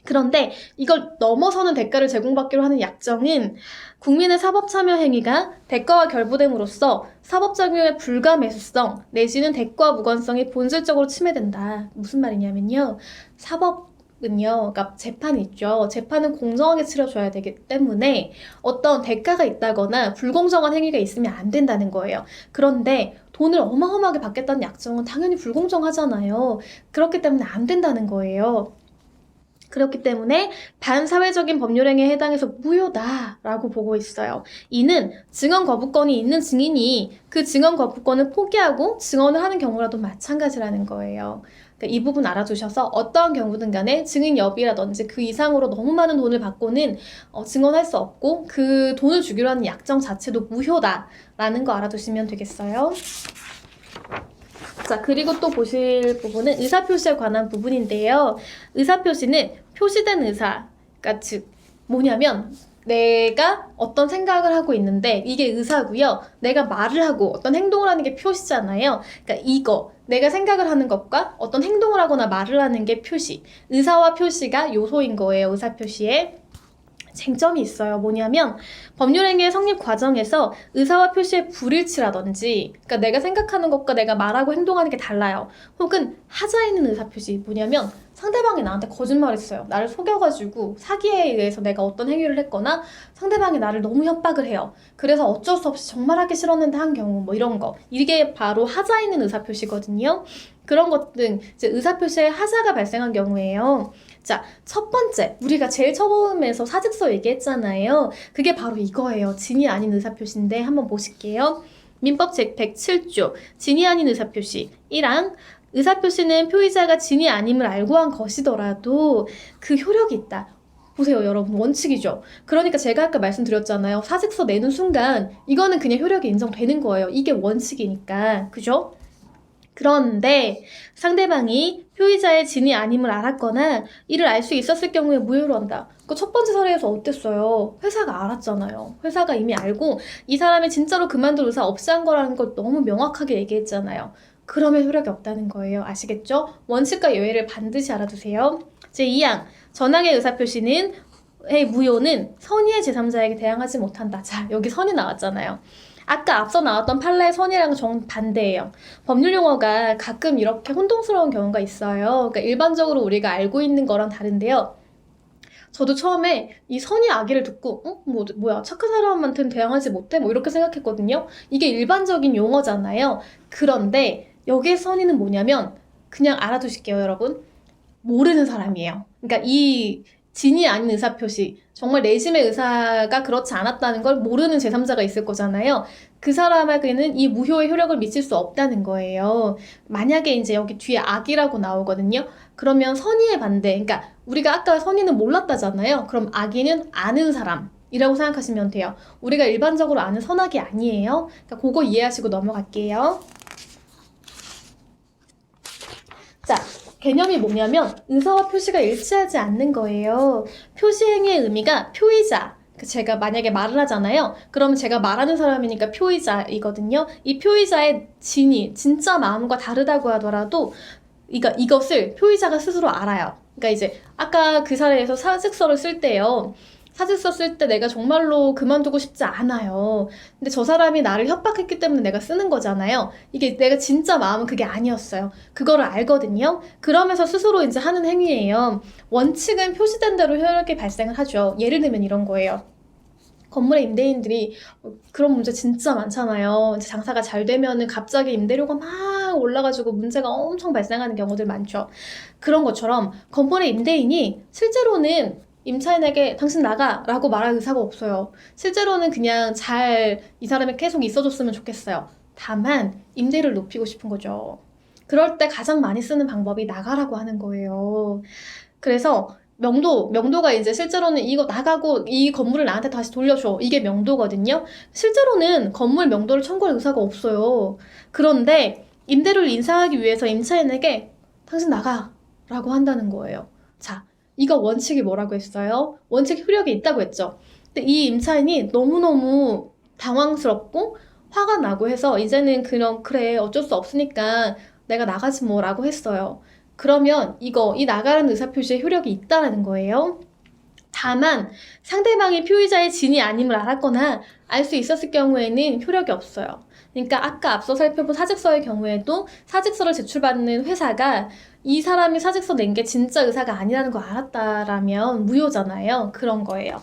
그런데 이걸 넘어서는 대가를 제공받기로 하는 약정은 국민의 사법참여 행위가 대가와 결부됨으로써 사법작용의 불가매수성 내지는 대가 무관성이 본질적으로 침해된다. 무슨 말이냐면요. 사법은요, 그러니까 재판이 있죠. 재판은 공정하게 치러줘야 되기 때문에 어떤 대가가 있다거나 불공정한 행위가 있으면 안 된다는 거예요. 그런데 돈을 어마어마하게 받겠다는 약정은 당연히 불공정하잖아요. 그렇기 때문에 안 된다는 거예요. 그렇기 때문에 반사회적인 법률행위에 해당해서 무효다라고 보고 있어요. 이는 증언 거부권이 있는 증인이 그 증언 거부권을 포기하고 증언을 하는 경우라도 마찬가지라는 거예요. 그러니까 이 부분 알아두셔서 어떠한 경우든 간에 증인 여비라든지 그 이상으로 너무 많은 돈을 받고는 증언할 수 없고 그 돈을 주기로 하는 약정 자체도 무효다라는 거 알아두시면 되겠어요. 자, 그리고 또 보실 부분은 의사표시에 관한 부분인데요. 의사표시는 표시된 의사, 그러니까 즉 뭐냐면 내가 어떤 생각을 하고 있는데 이게 의사고요. 내가 말을 하고 어떤 행동을 하는 게 표시잖아요. 그러니까 이거 내가 생각을 하는 것과 어떤 행동을 하거나 말을 하는 게 표시. 의사와 표시가 요소인 거예요. 의사표시에. 쟁점이 있어요. 뭐냐면 법률행위의 성립 과정에서 의사와 표시의 불일치라든지 그러니까 내가 생각하는 것과 내가 말하고 행동하는 게 달라요. 혹은 하자 있는 의사표시 뭐냐면 상대방이 나한테 거짓말했어요. 나를 속여가지고 사기에 의해서 내가 어떤 행위를 했거나 상대방이 나를 너무 협박을 해요. 그래서 어쩔 수 없이 정말 하기 싫었는데 한 경우 뭐 이런 거. 이게 바로 하자 있는 의사표시거든요. 그런 것들 이제 의사표시에 하자가 발생한 경우에요. 자, 첫 번째, 우리가 제일 처음에서 사직서 얘기했잖아요. 그게 바로 이거예요. 진이 아닌 의사표시인데 한번 보실게요. 민법 제107조, 진이 아닌 의사표시. 1항, 의사표시는 표의자가 진이 아님을 알고 한 것이더라도 그 효력이 있다. 보세요, 여러분. 원칙이죠. 그러니까 제가 아까 말씀드렸잖아요. 사직서 내는 순간 이거는 그냥 효력이 인정되는 거예요. 이게 원칙이니까. 그죠? 그런데 상대방이 표의자의 진이 아님을 알았거나 이를 알 수 있었을 경우에 무효로 한다. 그 첫 번째 사례에서 어땠어요? 회사가 알았잖아요. 회사가 이미 알고 이 사람이 진짜로 그만둘 의사 없이 한 거라는 걸 너무 명확하게 얘기했잖아요. 그러면 효력이 없다는 거예요. 아시겠죠? 원칙과 예외를 반드시 알아두세요. 제2항 전항의 의사표시는 무효는 선의의 제3자에게 대항하지 못한다. 자, 여기 선이 나왔잖아요. 아까 앞서 나왔던 판례의 선이랑 정반대예요. 법률 용어가 가끔 이렇게 혼동스러운 경우가 있어요. 그러니까 일반적으로 우리가 알고 있는 거랑 다른데요. 저도 처음에 이 선의 악의를 듣고 뭐야 착한 사람한테는 대항하지 못해? 뭐 이렇게 생각했거든요. 이게 일반적인 용어잖아요. 그런데 여기에 선의는 뭐냐면 그냥 알아두실게요, 여러분. 모르는 사람이에요. 그러니까 이 진이 아닌 의사표시, 정말 내심의 의사가 그렇지 않았다는 걸 모르는 제3자가 있을 거잖아요. 그 사람에게는 이 무효의 효력을 미칠 수 없다는 거예요. 만약에 이제 여기 뒤에 악이라고 나오거든요. 그러면 선의의 반대, 그러니까 우리가 아까 선의는 몰랐다잖아요. 그럼 악의는 아는 사람이라고 생각하시면 돼요. 우리가 일반적으로 아는 선악이 아니에요. 그러니까 그거 이해하시고 넘어갈게요. 자, 개념이 뭐냐면 의사와 표시가 일치하지 않는 거예요. 표시행위의 의미가 표의자. 제가 만약에 말을 하잖아요. 그러면 제가 말하는 사람이니까 표의자이거든요. 이 표의자의 진이 진짜 마음과 다르다고 하더라도 이것을 표의자가 스스로 알아요. 그러니까 이제 아까 그 사례에서 사직서를 쓸 때요. 사직서 쓸 때 내가 정말로 그만두고 싶지 않아요. 근데 저 사람이 나를 협박했기 때문에 내가 쓰는 거잖아요. 이게 내가 진짜 마음은 그게 아니었어요. 그거를 알거든요. 그러면서 스스로 이제 하는 행위예요. 원칙은 표시된 대로 효력이 발생을 하죠. 예를 들면 이런 거예요. 건물의 임대인들이 그런 문제 진짜 많잖아요. 이제 장사가 잘 되면은 갑자기 임대료가 막 올라가지고 문제가 엄청 발생하는 경우들 많죠. 그런 것처럼 건물의 임대인이 실제로는 임차인에게 당신 나가 라고 말할 의사가 없어요. 실제로는 그냥 잘 이 사람이 계속 있어줬으면 좋겠어요. 다만 임대료를 높이고 싶은 거죠. 그럴 때 가장 많이 쓰는 방법이 나가라고 하는 거예요. 그래서 명도가 이제 실제로는 이거 나가고 이 건물을 나한테 다시 돌려줘. 이게 명도거든요. 실제로는 건물 명도를 청구할 의사가 없어요. 그런데 임대료를 인상하기 위해서 임차인에게 당신 나가 라고 한다는 거예요. 자, 이거 원칙이 뭐라고 했어요? 원칙 효력이 있다고 했죠. 근데 이 임차인이 너무너무 당황스럽고 화가 나고 해서 이제는 그래 어쩔 수 없으니까 내가 나가지 뭐라고 했어요. 그러면 이 나가라는 의사표시에 효력이 있다라는 거예요. 다만 상대방이 표의자의 진이 아님을 알았거나 알 수 있었을 경우에는 효력이 없어요. 그러니까 아까 앞서 살펴본 사직서의 경우에도 사직서를 제출받는 회사가 이 사람이 사직서 낸 게 진짜 의사가 아니라는 걸 알았다라면 무효잖아요. 그런 거예요.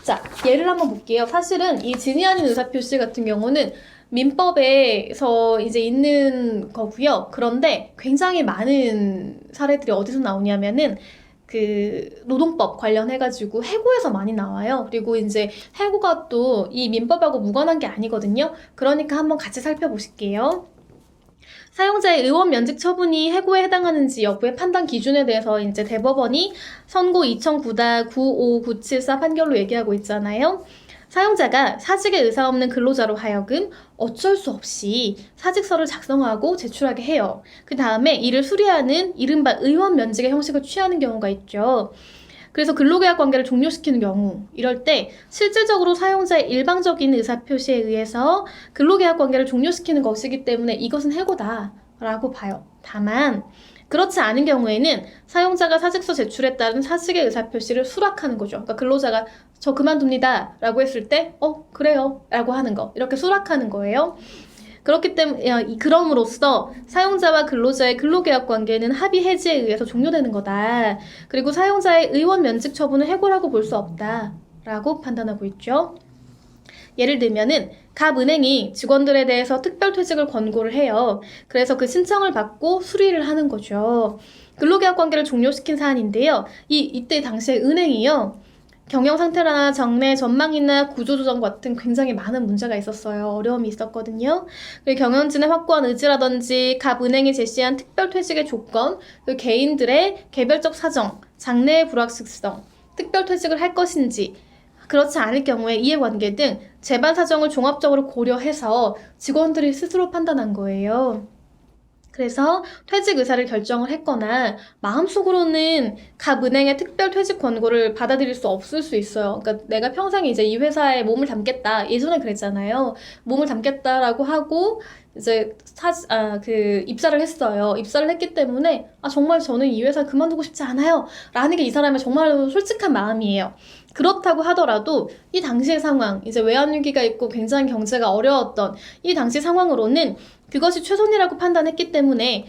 자, 예를 한번 볼게요. 사실은 이 진이 아닌 의사표시 같은 경우는 민법에서 이제 있는 거고요. 그런데 굉장히 많은 사례들이 어디서 나오냐면은 그 노동법 관련해가지고 해고에서 많이 나와요. 그리고 이제 해고가 또 이 민법하고 무관한 게 아니거든요. 그러니까 한번 같이 살펴보실게요. 사용자의 의원 면직 처분이 해고에 해당하는지 여부의 판단 기준에 대해서 이제 대법원이 선고 2009-95974 판결로 얘기하고 있잖아요. 사용자가 사직의 의사 없는 근로자로 하여금 어쩔 수 없이 사직서를 작성하고 제출하게 해요. 그 다음에 이를 수리하는 이른바 의원 면직의 형식을 취하는 경우가 있죠. 그래서 근로계약 관계를 종료시키는 경우, 이럴 때 실질적으로 사용자의 일방적인 의사표시에 의해서 근로계약 관계를 종료시키는 것이기 때문에 이것은 해고다라고 봐요. 다만 그렇지 않은 경우에는 사용자가 사직서 제출에 따른 사직의 의사표시를 수락하는 거죠. 그러니까 근로자가 저 그만둡니다 라고 했을 때 그래요 라고 하는 거, 이렇게 수락하는 거예요. 그렇기 때문에 그럼으로써 사용자와 근로자의 근로계약 관계는 합의 해지에 의해서 종료되는 거다. 그리고 사용자의 의원 면직 처분은 해고라고 볼 수 없다라고 판단하고 있죠. 예를 들면은 갑 은행이 직원들에 대해서 특별퇴직을 권고를 해요. 그래서 그 신청을 받고 수리를 하는 거죠. 근로계약 관계를 종료시킨 사안인데요. 이때 당시에 은행이요. 경영 상태나 정내 전망이나 구조조정 같은 굉장히 많은 문제가 있었어요. 어려움이 있었거든요. 그리고 경영진의 확고한 의지라든지 갑 은행이 제시한 특별퇴직의 조건, 그 개인들의 개별적 사정, 장래의 불확실성, 특별퇴직을 할 것인지, 그렇지 않을 경우에 이해관계 등 재반 사정을 종합적으로 고려해서 직원들이 스스로 판단한 거예요. 그래서 퇴직 의사를 결정을 했거나 마음속으로는 갑 은행의 특별 퇴직 권고를 받아들일 수 없을 수 있어요. 그러니까 내가 평생 이제 이 회사에 몸을 담겠다. 예전에 그랬잖아요. 몸을 담겠다라고 하고 이제 입사를 했어요. 입사를 했기 때문에 정말 저는 이 회사 그만두고 싶지 않아요. 라는 게 이 사람의 정말 솔직한 마음이에요. 그렇다고 하더라도 이 당시의 상황, 이제 외환위기가 있고 굉장히 경제가 어려웠던 이 당시 상황으로는 그것이 최선이라고 판단했기 때문에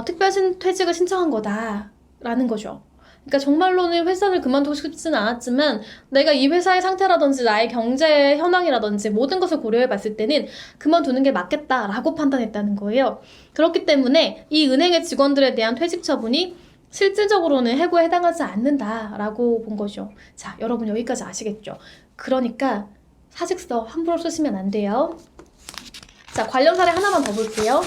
특별 퇴직을 신청한 거다라는 거죠. 그러니까 정말로는 회사를 그만두고 싶지는 않았지만 내가 이 회사의 상태라든지 나의 경제 현황이라든지 모든 것을 고려해 봤을 때는 그만두는 게 맞겠다라고 판단했다는 거예요. 그렇기 때문에 이 은행의 직원들에 대한 퇴직 처분이 실질적으로는 해고에 해당하지 않는다라고 본 거죠. 자, 여러분 여기까지 아시겠죠? 그러니까 사직서 함부로 쓰시면 안 돼요. 자, 관련 사례 하나만 더 볼게요.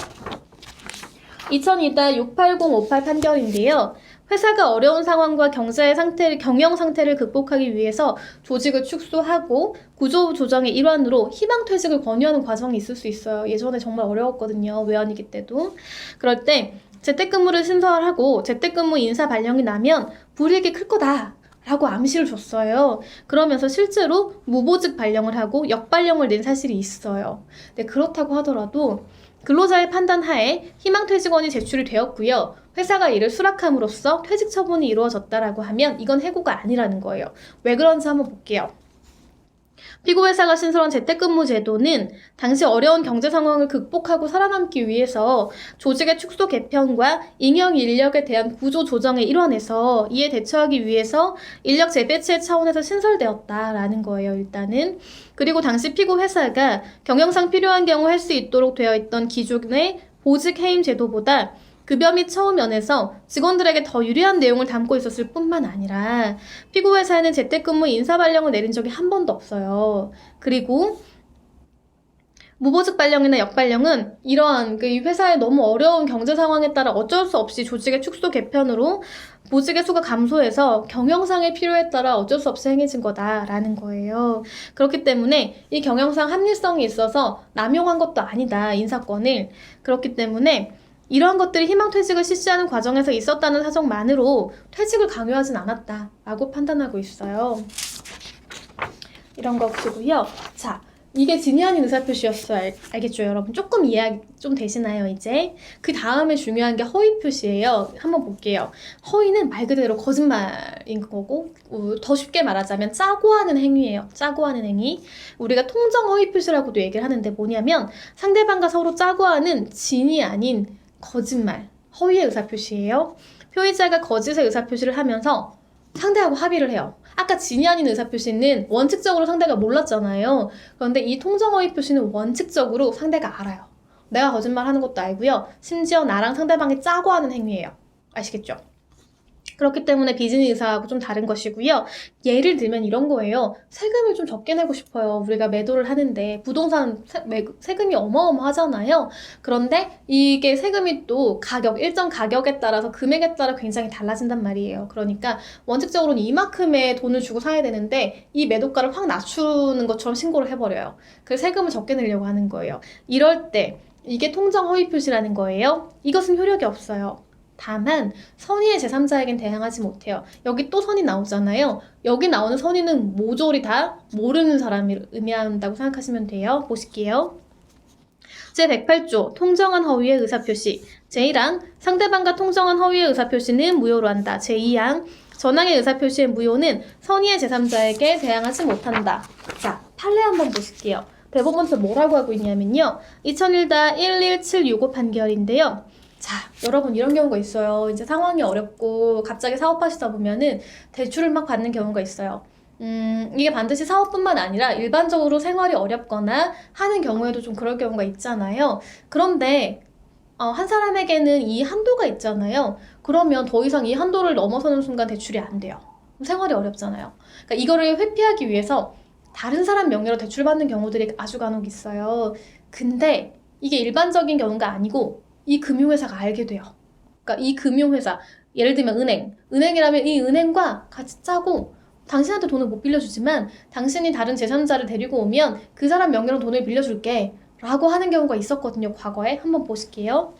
2002-68058 판결인데요. 회사가 어려운 상황과 경영 상태를 극복하기 위해서 조직을 축소하고 구조 조정의 일환으로 희망퇴직을 권유하는 과정이 있을 수 있어요. 예전에 정말 어려웠거든요. 외환위기 때도. 그럴 때 재택근무를 신설하고 재택근무 인사 발령이 나면 불이익이 클 거다 라고 암시를 줬어요. 그러면서 실제로 무보직 발령을 하고 역발령을 낸 사실이 있어요. 네, 그렇다고 하더라도 근로자의 판단 하에 희망퇴직원이 제출이 되었고요. 회사가 이를 수락함으로써 퇴직 처분이 이루어졌다라고 하면 이건 해고가 아니라는 거예요. 왜 그런지 한번 볼게요. 피고회사가 신설한 재택근무 제도는 당시 어려운 경제 상황을 극복하고 살아남기 위해서 조직의 축소 개편과 임용 인력에 대한 구조 조정의 일환에서 이에 대처하기 위해서 인력 재배치 차원에서 신설되었다라는 거예요, 일단은. 그리고 당시 피고회사가 경영상 필요한 경우 할 수 있도록 되어 있던 기존의 보직 해임 제도보다 급여 및 처우 면에서 직원들에게 더 유리한 내용을 담고 있었을 뿐만 아니라 피고회사에는 재택근무 인사 발령을 내린 적이 한 번도 없어요. 그리고 무보직 발령이나 역발령은 이러한 이 회사의 너무 어려운 경제 상황에 따라 어쩔 수 없이 조직의 축소 개편으로 보직의 수가 감소해서 경영상의 필요에 따라 어쩔 수 없이 행해진 거다라는 거예요. 그렇기 때문에 이 경영상 합리성이 있어서 남용한 것도 아니다, 인사권을. 그렇기 때문에 이러한 것들이 희망퇴직을 실시하는 과정에서 있었다는 사정만으로 퇴직을 강요하진 않았다라고 판단하고 있어요. 이런 거 보시고요. 자, 이게 진위 아닌 의사표시였어요. 알겠죠, 여러분? 조금 이해가 좀 되시나요, 이제? 그 다음에 중요한 게 허위 표시예요. 한번 볼게요. 허위는 말 그대로 거짓말인 거고, 더 쉽게 말하자면 짜고 하는 행위예요. 짜고 하는 행위. 우리가 통정 허위 표시라고도 얘기를 하는데 뭐냐면 상대방과 서로 짜고 하는 진이 아닌 거짓말, 허위의 의사표시예요. 표의자가 거짓의 의사표시를 하면서 상대하고 합의를 해요. 아까 진이 아닌 의사표시는 원칙적으로 상대가 몰랐잖아요. 그런데 이 통정허위 표시는 원칙적으로 상대가 알아요. 내가 거짓말하는 것도 알고요. 심지어 나랑 상대방이 짜고 하는 행위예요. 아시겠죠? 그렇기 때문에 비즈니 의사하고 좀 다른 것이고요. 예를 들면 이런 거예요. 세금을 좀 적게 내고 싶어요. 우리가 매도를 하는데 부동산 세금이 어마어마하잖아요. 그런데 이게 세금이 또 일정 가격에 따라서 금액에 따라 굉장히 달라진단 말이에요. 그러니까 원칙적으로는 이만큼의 돈을 주고 사야 되는데 이 매도가를 확 낮추는 것처럼 신고를 해버려요. 그래서 세금을 적게 내려고 하는 거예요. 이럴 때 이게 통정 허위 표시라는 거예요. 이것은 효력이 없어요. 다만 선의의 제3자에겐 대항하지 못해요. 여기 또 선의 나오잖아요. 여기 나오는 선의는 모조리 다 모르는 사람을 의미한다고 생각하시면 돼요. 보실게요. 제108조 통정한 허위의 의사표시. 제1항 상대방과 통정한 허위의 의사표시는 무효로 한다. 제2항 전항의 의사표시의 무효는 선의의 제3자에게 대항하지 못한다. 자, 판례 한번 보실게요. 대법원에서 뭐라고 하고 있냐면요. 2001-11765 판결인데요. 자, 여러분 이런 경우가 있어요. 이제 상황이 어렵고 갑자기 사업하시다 보면은 대출을 막 받는 경우가 있어요. 이게 반드시 사업뿐만 아니라 일반적으로 생활이 어렵거나 하는 경우에도 좀 그럴 경우가 있잖아요. 그런데 한 사람에게는 이 한도가 있잖아요. 그러면 더 이상 이 한도를 넘어서는 순간 대출이 안 돼요. 생활이 어렵잖아요. 그러니까 이거를 회피하기 위해서 다른 사람 명의로 대출받는 경우들이 아주 간혹 있어요. 근데 이게 일반적인 경우가 아니고 이 금융회사가 알게 돼요. 그러니까 이 금융회사, 예를 들면 은행이라면 이 은행과 같이 짜고 당신한테 돈을 못 빌려주지만 당신이 다른 제3자를 데리고 오면 그 사람 명의로 돈을 빌려줄게 라고 하는 경우가 있었거든요. 과거에. 한번 보실게요.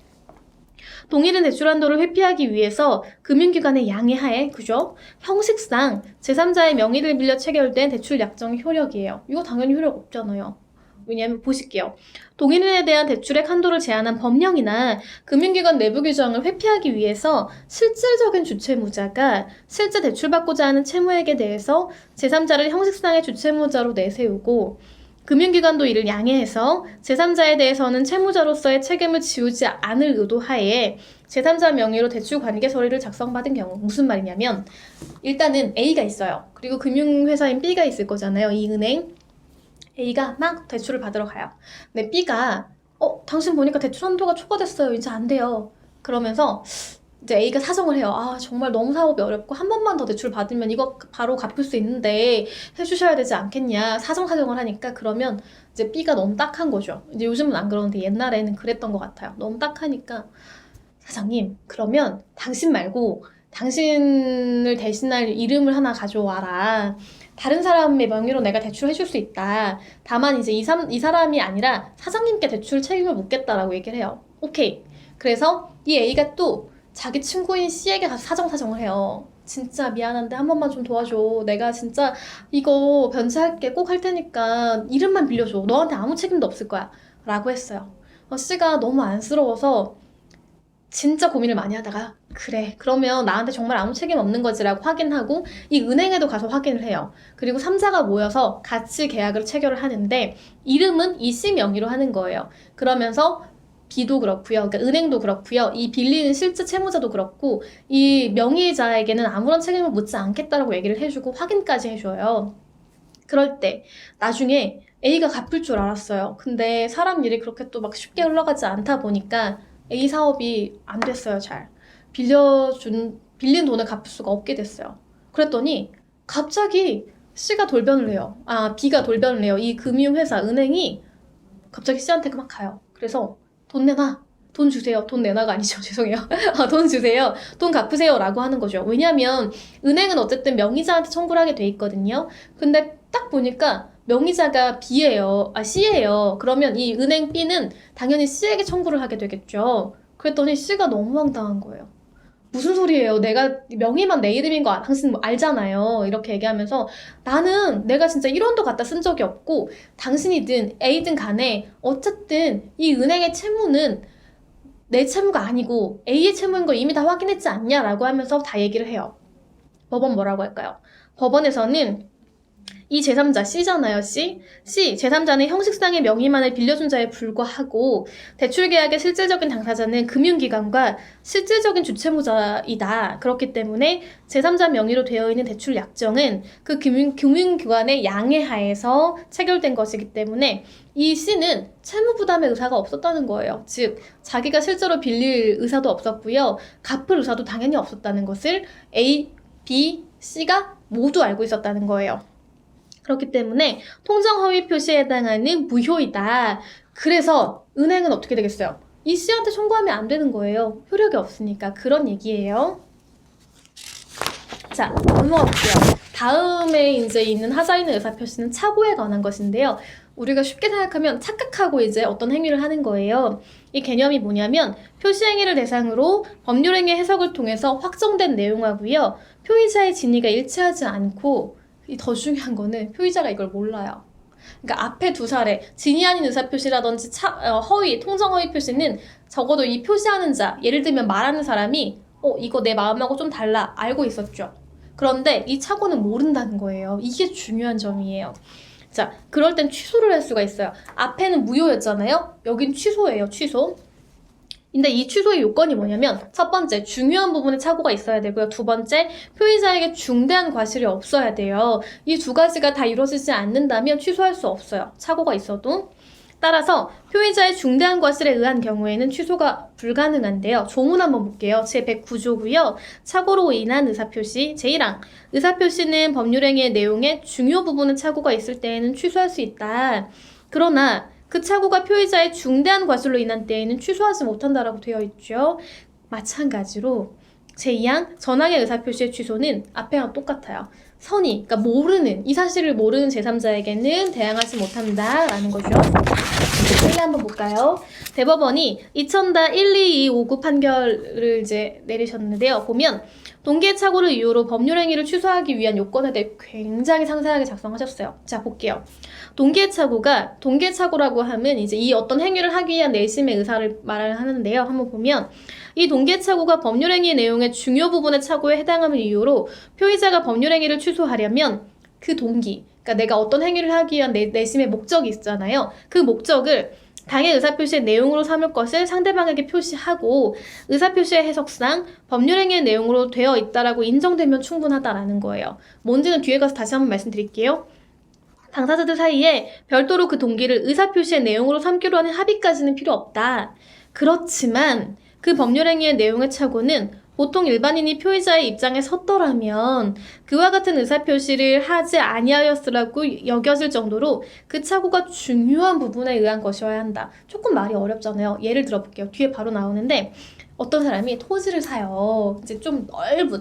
동일한 대출 한도를 회피하기 위해서 금융기관의 양해하에, 그죠? 형식상 제3자의 명의를 빌려 체결된 대출 약정의 효력이에요. 이거 당연히 효력 없잖아요. 왜냐하면 보실게요. 동일인에 대한 대출액 한도를 제한한 법령이나 금융기관 내부 규정을 회피하기 위해서 실질적인 주채무자가 실제 대출받고자 하는 채무액에 대해서 제3자를 형식상의 주채무자로 내세우고 금융기관도 이를 양해해서 제3자에 대해서는 채무자로서의 책임을 지우지 않을 의도하에 제3자 명의로 대출 관계 서류를 작성받은 경우. 무슨 말이냐면 일단은 A가 있어요. 그리고 금융회사인 B가 있을 거잖아요. 이 은행. A가 막 대출을 받으러 가요. 근데 B가 당신 보니까 대출 한도가 초과됐어요. 이제 안 돼요. 그러면서 이제 A가 사정을 해요. 아, 정말 너무 사업이 어렵고 한 번만 더 대출 받으면 이거 바로 갚을 수 있는데 해주셔야 되지 않겠냐. 사정을 하니까 그러면 이제 B가 너무 딱한 거죠. 이제 요즘은 안 그러는데 옛날에는 그랬던 것 같아요. 너무 딱하니까 사장님, 그러면 당신 말고 당신을 대신할 이름을 하나 가져와라. 다른 사람의 명의로 내가 대출해줄 수 있다. 다만 이제 이 사람이 아니라 사장님께 대출 책임을 묻겠다라고 얘기를 해요. 오케이. 그래서 이 A가 또 자기 친구인 C에게 가서 사정을 해요. 진짜 미안한데 한 번만 좀 도와줘. 내가 진짜 이거 변제할게. 꼭 할 테니까 이름만 빌려줘. 너한테 아무 책임도 없을 거야. 라고 했어요. C가 너무 안쓰러워서 진짜 고민을 많이 하다가 그래, 그러면 나한테 정말 아무 책임 없는 거지라고 확인하고 이 은행에도 가서 확인을 해요. 그리고 3자가 모여서 같이 계약을 체결을 하는데 이름은 이 C 명의로 하는 거예요. 그러면서 B도 그렇고요. 그러니까 은행도 그렇고요. 이 빌리는 실제 채무자도 그렇고 이 명의자에게는 아무런 책임을 묻지 않겠다라고 얘기를 해주고 확인까지 해줘요. 그럴 때 나중에 A가 갚을 줄 알았어요. 근데 사람 일이 그렇게 또 막 쉽게 흘러가지 않다 보니까 A 사업이 안 됐어요, 잘. 빌린 돈을 갚을 수가 없게 됐어요. 그랬더니 갑자기 C가 돌변을 해요. 아, B가 돌변을 해요. 이 금융회사, 은행이 갑자기 C한테 막 가요. 그래서 돈 내놔. 돈 주세요. 돈 내놔가 아니죠. 죄송해요. 돈 주세요. 돈 갚으세요. 라고 하는 거죠. 왜냐면 은행은 어쨌든 명의자한테 청구를 하게 돼 있거든요. 근데 딱 보니까 명의자가 C예요. 그러면 이 은행 B는 당연히 C에게 청구를 하게 되겠죠. 그랬더니 C가 너무 황당한 거예요. 무슨 소리예요? 내가 명의만 내 이름인 거 당신 알잖아요. 이렇게 얘기하면서 나는 내가 진짜 1원도 갖다 쓴 적이 없고 당신이든 A든 간에 어쨌든 이 은행의 채무는 내 채무가 아니고 A의 채무인 거 이미 다 확인했지 않냐라고 하면서 다 얘기를 해요. 법원 뭐라고 할까요? 법원에서는 이 제3자 C잖아요. C 제3자는 형식상의 명의만을 빌려준 자에 불과하고 대출 계약의 실질적인 당사자는 금융기관과 실질적인 주채무자이다. 그렇기 때문에 제3자 명의로 되어 있는 대출 약정은 그 금융기관의 양해하에서 체결된 것이기 때문에 이 C는 채무 부담의 의사가 없었다는 거예요. 즉 자기가 실제로 빌릴 의사도 없었고요. 갚을 의사도 당연히 없었다는 것을 A, B, C가 모두 알고 있었다는 거예요. 그렇기 때문에 통정 허위 표시에 해당하는 무효이다. 그래서 은행은 어떻게 되겠어요? 이 C한테 청구하면 안 되는 거예요. 효력이 없으니까. 그런 얘기예요. 자, 넘어가 볼게요. 다음에 이제 있는 하자 있는 의사표시는 착오에 관한 것인데요. 우리가 쉽게 생각하면 착각하고 이제 어떤 행위를 하는 거예요. 이 개념이 뭐냐면 표시행위를 대상으로 법률행위 해석을 통해서 확정된 내용하고요. 표의자의 진위가 일치하지 않고 더 중요한 거는 표의자가 이걸 몰라요. 그러니까 앞에 두 사례, 진위 아닌 의사표시라든지 허위, 통정허위 표시는 적어도 이 표시하는 자, 예를 들면 말하는 사람이 이거 내 마음하고 좀 달라 알고 있었죠. 그런데 이 착오는 모른다는 거예요. 이게 중요한 점이에요. 자, 그럴 땐 취소를 할 수가 있어요. 앞에는 무효였잖아요. 여긴 취소예요, 취소. 근데 이 취소의 요건이 뭐냐면 첫 번째, 중요한 부분에 착오가 있어야 되고요. 두 번째, 표의자에게 중대한 과실이 없어야 돼요. 이 두 가지가 다 이루어지지 않는다면 취소할 수 없어요. 착오가 있어도. 따라서 표의자의 중대한 과실에 의한 경우에는 취소가 불가능한데요. 조문 한번 볼게요. 제109조고요. 착오로 인한 의사표시 제1항. 의사표시는 법률행위의 내용에 중요 부분에 착오가 있을 때에는 취소할 수 있다. 그러나 그 착오가 표의자의 중대한 과실로 인한 때에는 취소하지 못한다라고 되어 있죠. 마찬가지로 제2항 전항의 의사표시의 취소는 앞에랑 똑같아요. 선의, 그러니까 모르는, 이 사실을 모르는 제3자에게는 대항하지 못한다라는 거죠. 일례 한번 볼까요? 대법원이 2000-12259 판결을 이제 내리셨는데요. 보면 동기의 착오를 이유로 법률행위를 취소하기 위한 요건에 대해 굉장히 상세하게 작성하셨어요. 자, 볼게요. 동기의 착오라고 하면 이제 이 어떤 행위를 하기 위한 내심의 의사를 말을 하는데요. 한번 보면 이 동기의 착오가 법률행위 내용의 중요 부분의 착오에 해당하는 이유로 표의자가 법률행위를 취소하려면 그 동기, 그러니까 내가 어떤 행위를 하기 위한 내심의 목적이 있잖아요. 그 목적을 당의 의사표시의 내용으로 삼을 것을 상대방에게 표시하고 의사표시의 해석상 법률행위의 내용으로 되어 있다라고 인정되면 충분하다라는 거예요. 뭔지는 뒤에 가서 다시 한번 말씀드릴게요. 당사자들 사이에 별도로 그 동기를 의사표시의 내용으로 삼기로 하는 합의까지는 필요 없다. 그렇지만 그 법률행위의 내용의 착오는 보통 일반인이 표의자의 입장에 섰더라면 그와 같은 의사표시를 하지 아니하였으라고 여겨질 정도로 그 착오가 중요한 부분에 의한 것이어야 한다. 조금 말이 어렵잖아요. 예를 들어볼게요. 뒤에 바로 나오는데 어떤 사람이 토지를 사요. 이제 좀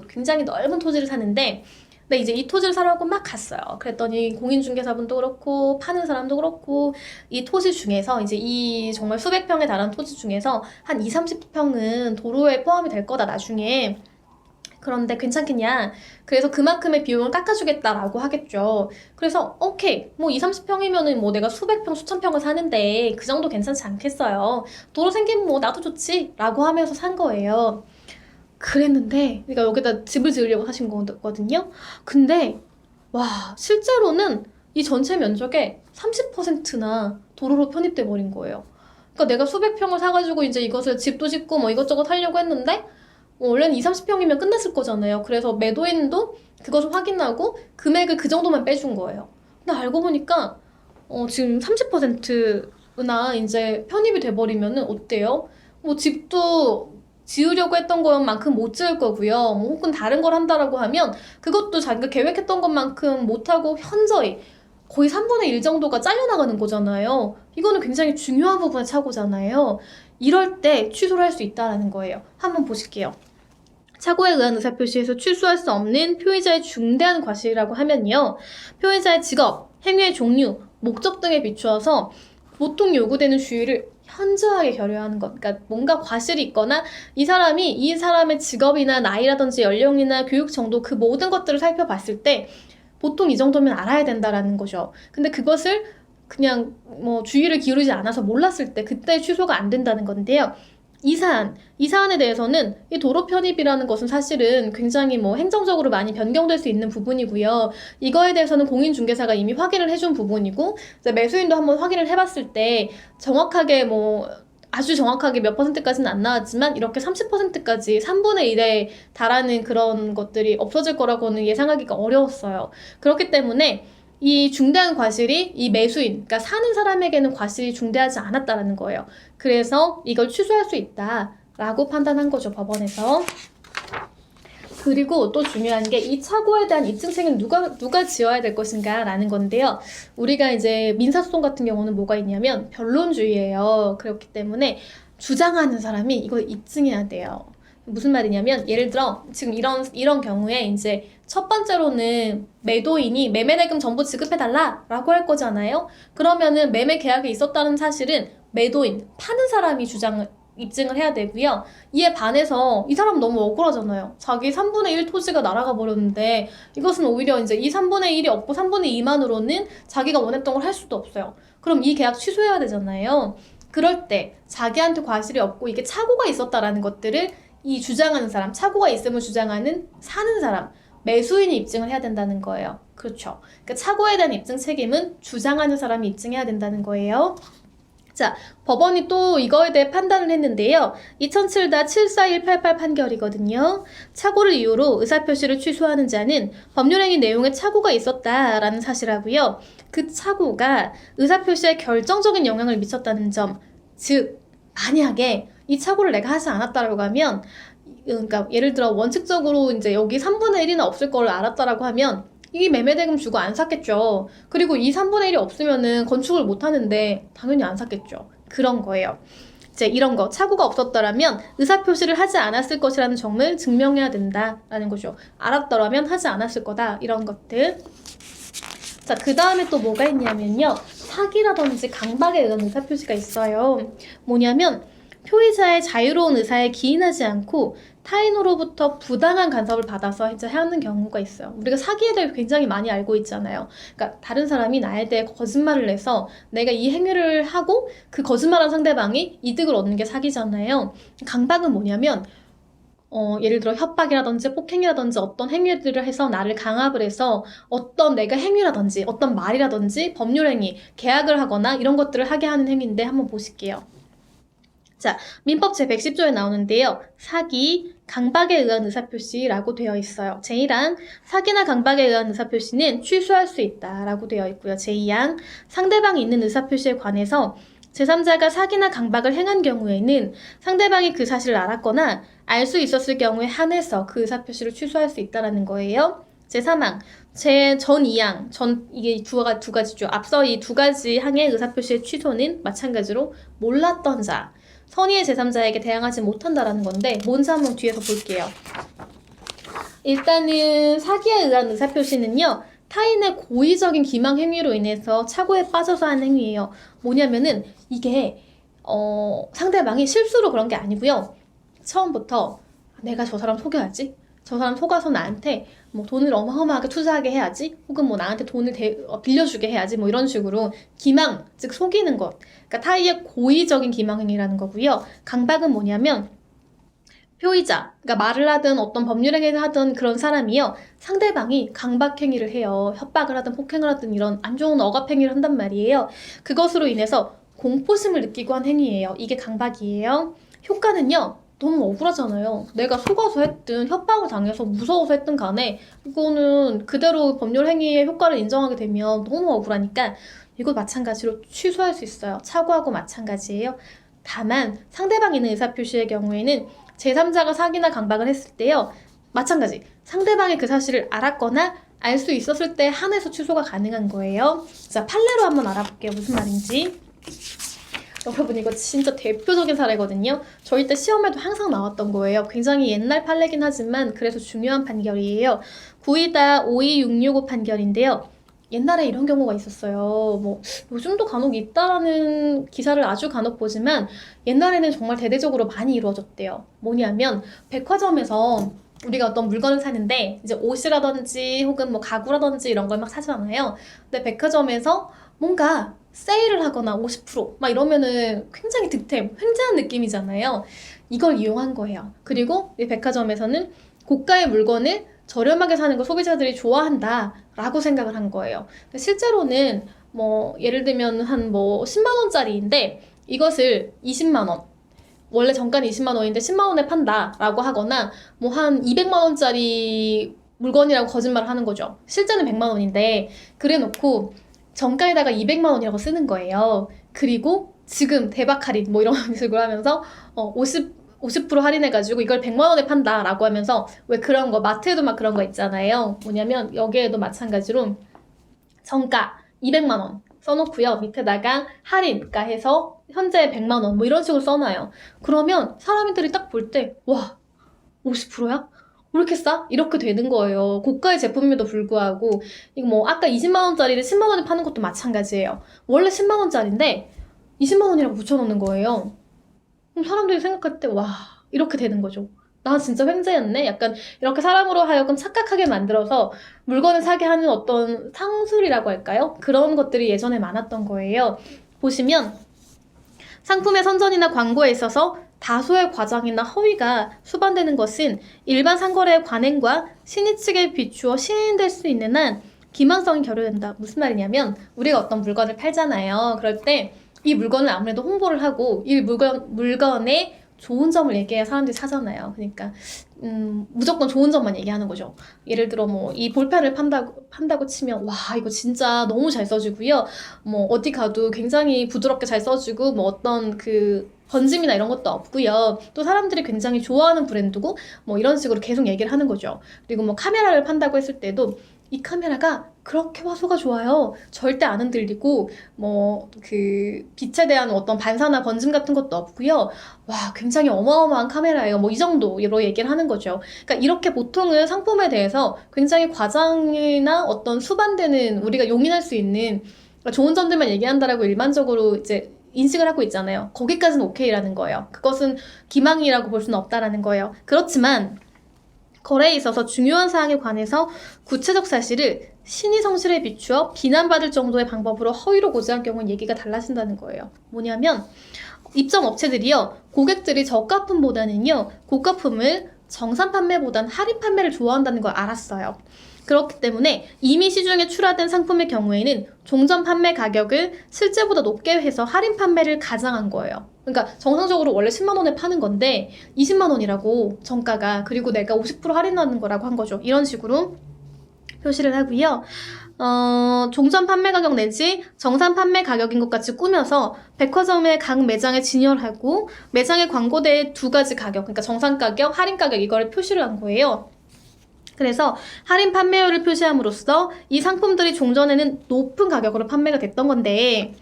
굉장히 넓은 토지를 사는데 근데 이제 이 토지를 사려고 막 갔어요. 그랬더니 공인중개사분도 그렇고 파는 사람도 그렇고 이 토지 중에서 이제 이 정말 수백 평에 달하는 토지 중에서 한 2, 30평은 도로에 포함이 될 거다 나중에. 그런데 괜찮겠냐? 그래서 그만큼의 비용을 깎아주겠다라고 하겠죠. 그래서 오케이, 뭐 2, 30평이면은 뭐 내가 수백 평, 수천 평을 사는데 그 정도 괜찮지 않겠어요. 도로 생기면 뭐 나도 좋지 라고 하면서 산 거예요. 그랬는데 그러니까 여기다 집을 지으려고 사신 거거든요. 근데 와 실제로는 이 전체 면적의 30%나 도로로 편입돼 버린 거예요. 그러니까 내가 수백 평을 사가지고 이제 이것을 집도 짓고 뭐 이것저것 하려고 했는데 원래는 2, 30평이면 끝났을 거잖아요. 그래서 매도인도 그것을 확인하고 금액을 그 정도만 빼준 거예요. 근데 알고 보니까 지금 30%나 이제 편입이 돼버리면은 어때요? 뭐 집도 지으려고 했던 것만큼 못 지을 거고요. 뭐 혹은 다른 걸 한다라고 하면 그것도 자기가 계획했던 것만큼 못하고 현저히 거의 3분의 1 정도가 잘려나가는 거잖아요. 이거는 굉장히 중요한 부분의 착오잖아요. 이럴 때 취소를 할 수 있다는 거예요. 한번 보실게요. 착오에 의한 의사표시에서 취소할 수 없는 표의자의 중대한 과실이라고 하면요. 표의자의 직업, 행위의 종류, 목적 등에 비추어서 보통 요구되는 주의를 현저하게 결여하는 것. 그러니까 뭔가 과실이 있거나 이 사람의 직업이나 나이라든지 연령이나 교육 정도 그 모든 것들을 살펴봤을 때 보통 이 정도면 알아야 된다라는 거죠. 근데 그것을 그냥 뭐 주의를 기울이지 않아서 몰랐을 때 그때 취소가 안 된다는 건데요. 이 사안에 대해서는 이 도로 편입이라는 것은 사실은 굉장히 뭐 행정적으로 많이 변경될 수 있는 부분이고요. 이거에 대해서는 공인중개사가 이미 확인을 해준 부분이고 이제 매수인도 한번 확인을 해봤을 때 정확하게 뭐 아주 정확하게 몇 %까지는 안 나왔지만 이렇게 30%까지 3분의 1에 달하는 그런 것들이 없어질 거라고는 예상하기가 어려웠어요. 그렇기 때문에 이 중대한 과실이 이 매수인, 그러니까 사는 사람에게는 과실이 중대하지 않았다라는 거예요. 그래서 이걸 취소할 수 있다라고 판단한 거죠, 법원에서. 그리고 또 중요한 게 이 착오에 대한 입증 책임은 누가 지어야 될 것인가 라는 건데요. 우리가 이제 민사소송 같은 경우는 뭐가 있냐면 변론주의예요. 그렇기 때문에 주장하는 사람이 이걸 입증해야 돼요. 무슨 말이냐면 예를 들어 지금 이런 경우에 이제 첫 번째로는 매도인이 매매대금 전부 지급해달라 라고 할 거잖아요. 그러면은 매매 계약이 있었다는 사실은 매도인, 파는 사람이 입증을 해야 되고요. 이에 반해서 이 사람 너무 억울하잖아요. 자기 3분의 1 토지가 날아가 버렸는데 이것은 오히려 이제 이 3분의 1이 없고 3분의 2만으로는 자기가 원했던 걸 할 수도 없어요. 그럼 이 계약 취소해야 되잖아요. 그럴 때 자기한테 과실이 없고 이게 착오가 있었다라는 것들을 이 주장하는 사람, 착오가 있음을 주장하는 사는 사람, 매수인이 입증을 해야 된다는 거예요. 그렇죠. 그러니까 착오에 대한 입증 책임은 주장하는 사람이 입증해야 된다는 거예요. 자, 법원이 또 이거에 대해 판단을 했는데요. 2007-74188 판결이거든요. 착오를 이유로 의사표시를 취소하는 자는 법률행위 내용에 착오가 있었다라는 사실하고요. 그 착오가 의사표시에 결정적인 영향을 미쳤다는 점, 즉 만약에 이 착오를 내가 하지 않았다라고 하면, 그러니까 예를 들어 원칙적으로 이제 여기 3분의 1이나 없을 걸 알았다라고 하면 이 매매대금 주고 안 샀겠죠. 그리고 이 3분의 1이 없으면은 건축을 못 하는데 당연히 안 샀겠죠. 그런 거예요. 이제 이런 거 착오가 없었더라면 의사표시를 하지 않았을 것이라는 점을 증명해야 된다라는 거죠. 알았더라면 하지 않았을 거다 이런 것들. 자, 그 다음에 또 뭐가 있냐면요. 사기라든지 강박에 의한 의사표시가 있어요. 뭐냐면 표의자의 자유로운 의사에 기인하지 않고 타인으로부터 부당한 간섭을 받아서 이제 하는 경우가 있어요. 우리가 사기에 대해 굉장히 많이 알고 있잖아요. 그러니까 다른 사람이 나에 대해 거짓말을 해서 내가 이 행위를 하고 그 거짓말한 상대방이 이득을 얻는 게 사기잖아요. 강박은 뭐냐면 예를 들어 협박이라든지 폭행이라든지 어떤 행위들을 해서 나를 강압을 해서 어떤 내가 행위라든지 어떤 말이라든지 법률행위, 계약을 하거나 이런 것들을 하게 하는 행위인데 한번 보실게요. 자, 민법 제110조에 나오는데요. 사기, 강박에 의한 의사표시라고 되어 있어요. 제1항, 사기나 강박에 의한 의사표시는 취소할 수 있다라고 되어 있고요. 제2항, 상대방이 있는 의사표시에 관해서 제3자가 사기나 강박을 행한 경우에는 상대방이 그 사실을 알았거나 알 수 있었을 경우에 한해서 그 의사표시를 취소할 수 있다는 거예요. 제3항, 제2항, 이게 두 가지죠. 앞서 이 두 가지 항의 의사표시의 취소는 마찬가지로 몰랐던 자, 선의의 제3자에게 대항하지 못한다라는 건데 뭔지 한번 뒤에서 볼게요. 일단은 사기에 의한 의사표시는요. 타인의 고의적인 기망 행위로 인해서 착오에 빠져서 하는 행위예요. 뭐냐면은 이게 상대방이 실수로 그런 게 아니고요. 처음부터 내가 저 사람 속여야지. 저 사람 속아서 나한테 뭐 돈을 어마어마하게 투자하게 해야지. 혹은 뭐 나한테 돈을 빌려주게 해야지. 뭐 이런 식으로 기망, 즉 속이는 것. 그러니까 타인의 고의적인 기망 행위라는 거고요. 강박은 뭐냐면 표의자, 그러니까 말을 하든 어떤 법률 행위를 하든 그런 사람이요. 상대방이 강박 행위를 해요. 협박을 하든 폭행을 하든 이런 안 좋은 억압 행위를 한단 말이에요. 그것으로 인해서 공포심을 느끼고 한 행위예요. 이게 강박이에요. 효과는요. 너무 억울하잖아요. 내가 속아서 했든 협박을 당해서 무서워서 했든 간에 이거는 그대로 법률 행위의 효과를 인정하게 되면 너무 억울하니까 이거 마찬가지로 취소할 수 있어요. 착오하고 마찬가지예요. 다만 상대방이 있는 의사표시의 경우에는 제3자가 사기나 강박을 했을 때요. 마찬가지. 상대방이 그 사실을 알았거나 알 수 있었을 때 한해서 취소가 가능한 거예요. 자, 판례로 한번 알아볼게요. 무슨 말인지. 여러분 이거 진짜 대표적인 사례거든요. 저희 때 시험에도 항상 나왔던 거예요. 굉장히 옛날 판례긴 하지만 그래서 중요한 판결이에요. 9-52665 판결인데요. 옛날에 이런 경우가 있었어요. 뭐 요즘도 간혹 있다라는 기사를 아주 간혹 보지만 옛날에는 정말 대대적으로 많이 이루어졌대요. 뭐냐면 백화점에서 우리가 어떤 물건을 사는데 이제 옷이라든지 혹은 뭐 가구라든지 이런 걸 막 사잖아요. 근데 백화점에서 뭔가 세일을 하거나 50%막 이러면은 굉장히 득템, 횡재한 느낌이잖아요. 이걸 이용한 거예요. 그리고 이 백화점에서는 고가의 물건을 저렴하게 사는 걸 소비자들이 좋아한다 라고 생각을 한 거예요. 근데 실제로는 뭐 예를 들면 한 뭐 10만 원짜리인데 이것을 20만 원, 원래 정가는 20만 원인데 10만 원에 판다 라고 하거나 뭐 한 200만 원짜리 물건이라고 거짓말을 하는 거죠. 실제는 100만 원인데 그래 놓고 정가에다가 200만 원이라고 쓰는 거예요. 그리고 지금 대박 할인 뭐 이런 식으로 하면서 50% 할인해가지고 이걸 100만 원에 판다라고 하면서 왜 그런 거 마트에도 막 그런 거 있잖아요. 뭐냐면 여기에도 마찬가지로 정가 200만 원 써놓고요. 밑에다가 할인가 해서 현재 100만 원 뭐 이런 식으로 써놔요. 그러면 사람들이 딱 볼 때 와 50%야? 왜 이렇게 싸? 이렇게 되는 거예요. 고가의 제품임에도 불구하고 이거 뭐 아까 20만 원짜리를 10만 원에 파는 것도 마찬가지예요. 원래 10만 원짜리인데 20만 원이라고 붙여놓는 거예요. 그럼 사람들이 생각할 때 와 이렇게 되는 거죠. 나 진짜 횡재였네? 약간 이렇게 사람으로 하여금 착각하게 만들어서 물건을 사게 하는 어떤 상술이라고 할까요? 그런 것들이 예전에 많았던 거예요. 보시면 상품의 선전이나 광고에 있어서 다소의 과장이나 허위가 수반되는 것은 일반 상거래의 관행과 신의 측에 비추어 시행될 수 있는 한 기망성이 결여된다. 무슨 말이냐면 우리가 어떤 물건을 팔잖아요. 그럴 때 이 물건을 아무래도 홍보를 하고 이 물건의 좋은 점을 얘기해야 사람들이 사잖아요. 그러니까 무조건 좋은 점만 얘기하는 거죠. 예를 들어 뭐 이 볼펜을 판다고 치면 와 이거 진짜 너무 잘 써지고요. 뭐 어디 가도 굉장히 부드럽게 잘 써지고 뭐 어떤 그 번짐이나 이런 것도 없고요. 또 사람들이 굉장히 좋아하는 브랜드고 뭐 이런 식으로 계속 얘기를 하는 거죠. 그리고 뭐 카메라를 판다고 했을 때도 이 카메라가 그렇게 화소가 좋아요. 절대 안 흔들리고 뭐 그 빛에 대한 어떤 반사나 번짐 같은 것도 없고요. 와 굉장히 어마어마한 카메라예요. 뭐 이 정도로 얘기를 하는 거죠. 그러니까 이렇게 보통은 상품에 대해서 굉장히 과장이나 어떤 수반되는 우리가 용인할 수 있는 좋은 점들만 얘기한다라고 일반적으로 이제 인식을 하고 있잖아요. 거기까지는 오케이라는 거예요. 그것은 기망이라고 볼 수는 없다라는 거예요. 그렇지만 거래에 있어서 중요한 사항에 관해서 구체적 사실을 신의 성실에 비추어 비난받을 정도의 방법으로 허위로 고지한 경우는 얘기가 달라진다는 거예요. 뭐냐면 입점 업체들이요. 고객들이 저가품보다는요. 고가품을 정산 판매보단 할인 판매를 좋아한다는 걸 알았어요. 그렇기 때문에 이미 시중에 출하된 상품의 경우에는 종전 판매 가격을 실제보다 높게 해서 할인 판매를 가장한 거예요. 그러니까 정상적으로 원래 10만 원에 파는 건데 20만 원이라고 정가가 그리고 내가 50% 할인하는 거라고 한 거죠. 이런 식으로 표시를 하고요. 종전 판매 가격 내지 정산 판매 가격인 것 같이 꾸며서 백화점의 각 매장에 진열하고 매장의 광고대에 두 가지 가격, 그러니까 정산 가격, 할인 가격 이거를 표시를 한 거예요. 그래서 할인 판매율을 표시함으로써 이 상품들이 종전에는 높은 가격으로 판매가 됐던 건데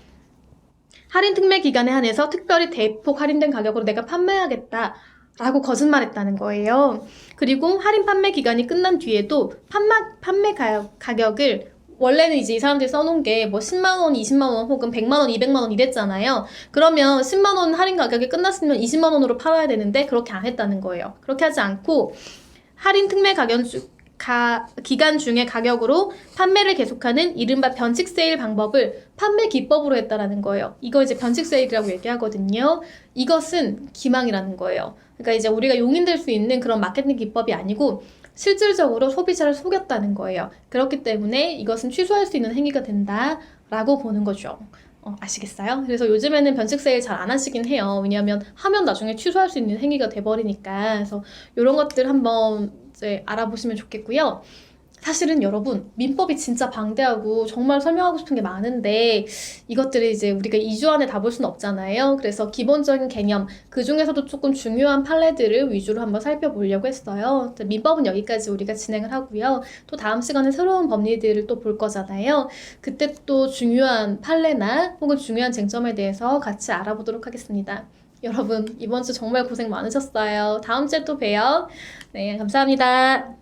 할인 특매 기간에 한해서 특별히 대폭 할인된 가격으로 내가 판매하겠다 라고 거짓말했다는 거예요. 그리고 할인 판매 기간이 끝난 뒤에도 판매 가격을 원래는 이제 이 사람들이 써놓은 게 뭐 10만 원, 20만 원 혹은 100만 원, 200만 원 이랬잖아요. 그러면 10만 원 할인 가격이 끝났으면 20만 원으로 팔아야 되는데 그렇게 안 했다는 거예요. 그렇게 하지 않고 할인 특매 기간 중에 가격으로 판매를 계속하는 이른바 변칙 세일 방법을 판매 기법으로 했다라는 거예요. 이거 이제 변칙 세일이라고 얘기하거든요. 이것은 기망이라는 거예요. 그러니까 이제 우리가 용인될 수 있는 그런 마케팅 기법이 아니고 실질적으로 소비자를 속였다는 거예요. 그렇기 때문에 이것은 취소할 수 있는 행위가 된다라고 보는 거죠. 아시겠어요? 그래서 요즘에는 변칙 세일 잘 안 하시긴 해요. 왜냐하면 하면 나중에 취소할 수 있는 행위가 돼버리니까. 그래서 이런 것들 한번 이제 알아보시면 좋겠고요. 사실은 여러분, 민법이 진짜 방대하고 정말 설명하고 싶은 게 많은데 이것들을 이제 우리가 2주 안에 다 볼 수는 없잖아요. 그래서 기본적인 개념, 그 중에서도 조금 중요한 판례들을 위주로 한번 살펴보려고 했어요. 민법은 여기까지 우리가 진행을 하고요. 또 다음 시간에 새로운 법리들을 또 볼 거잖아요. 그때 또 중요한 판례나 혹은 중요한 쟁점에 대해서 같이 알아보도록 하겠습니다. 여러분, 이번 주 정말 고생 많으셨어요. 다음 주에 또 봬요. 네, 감사합니다.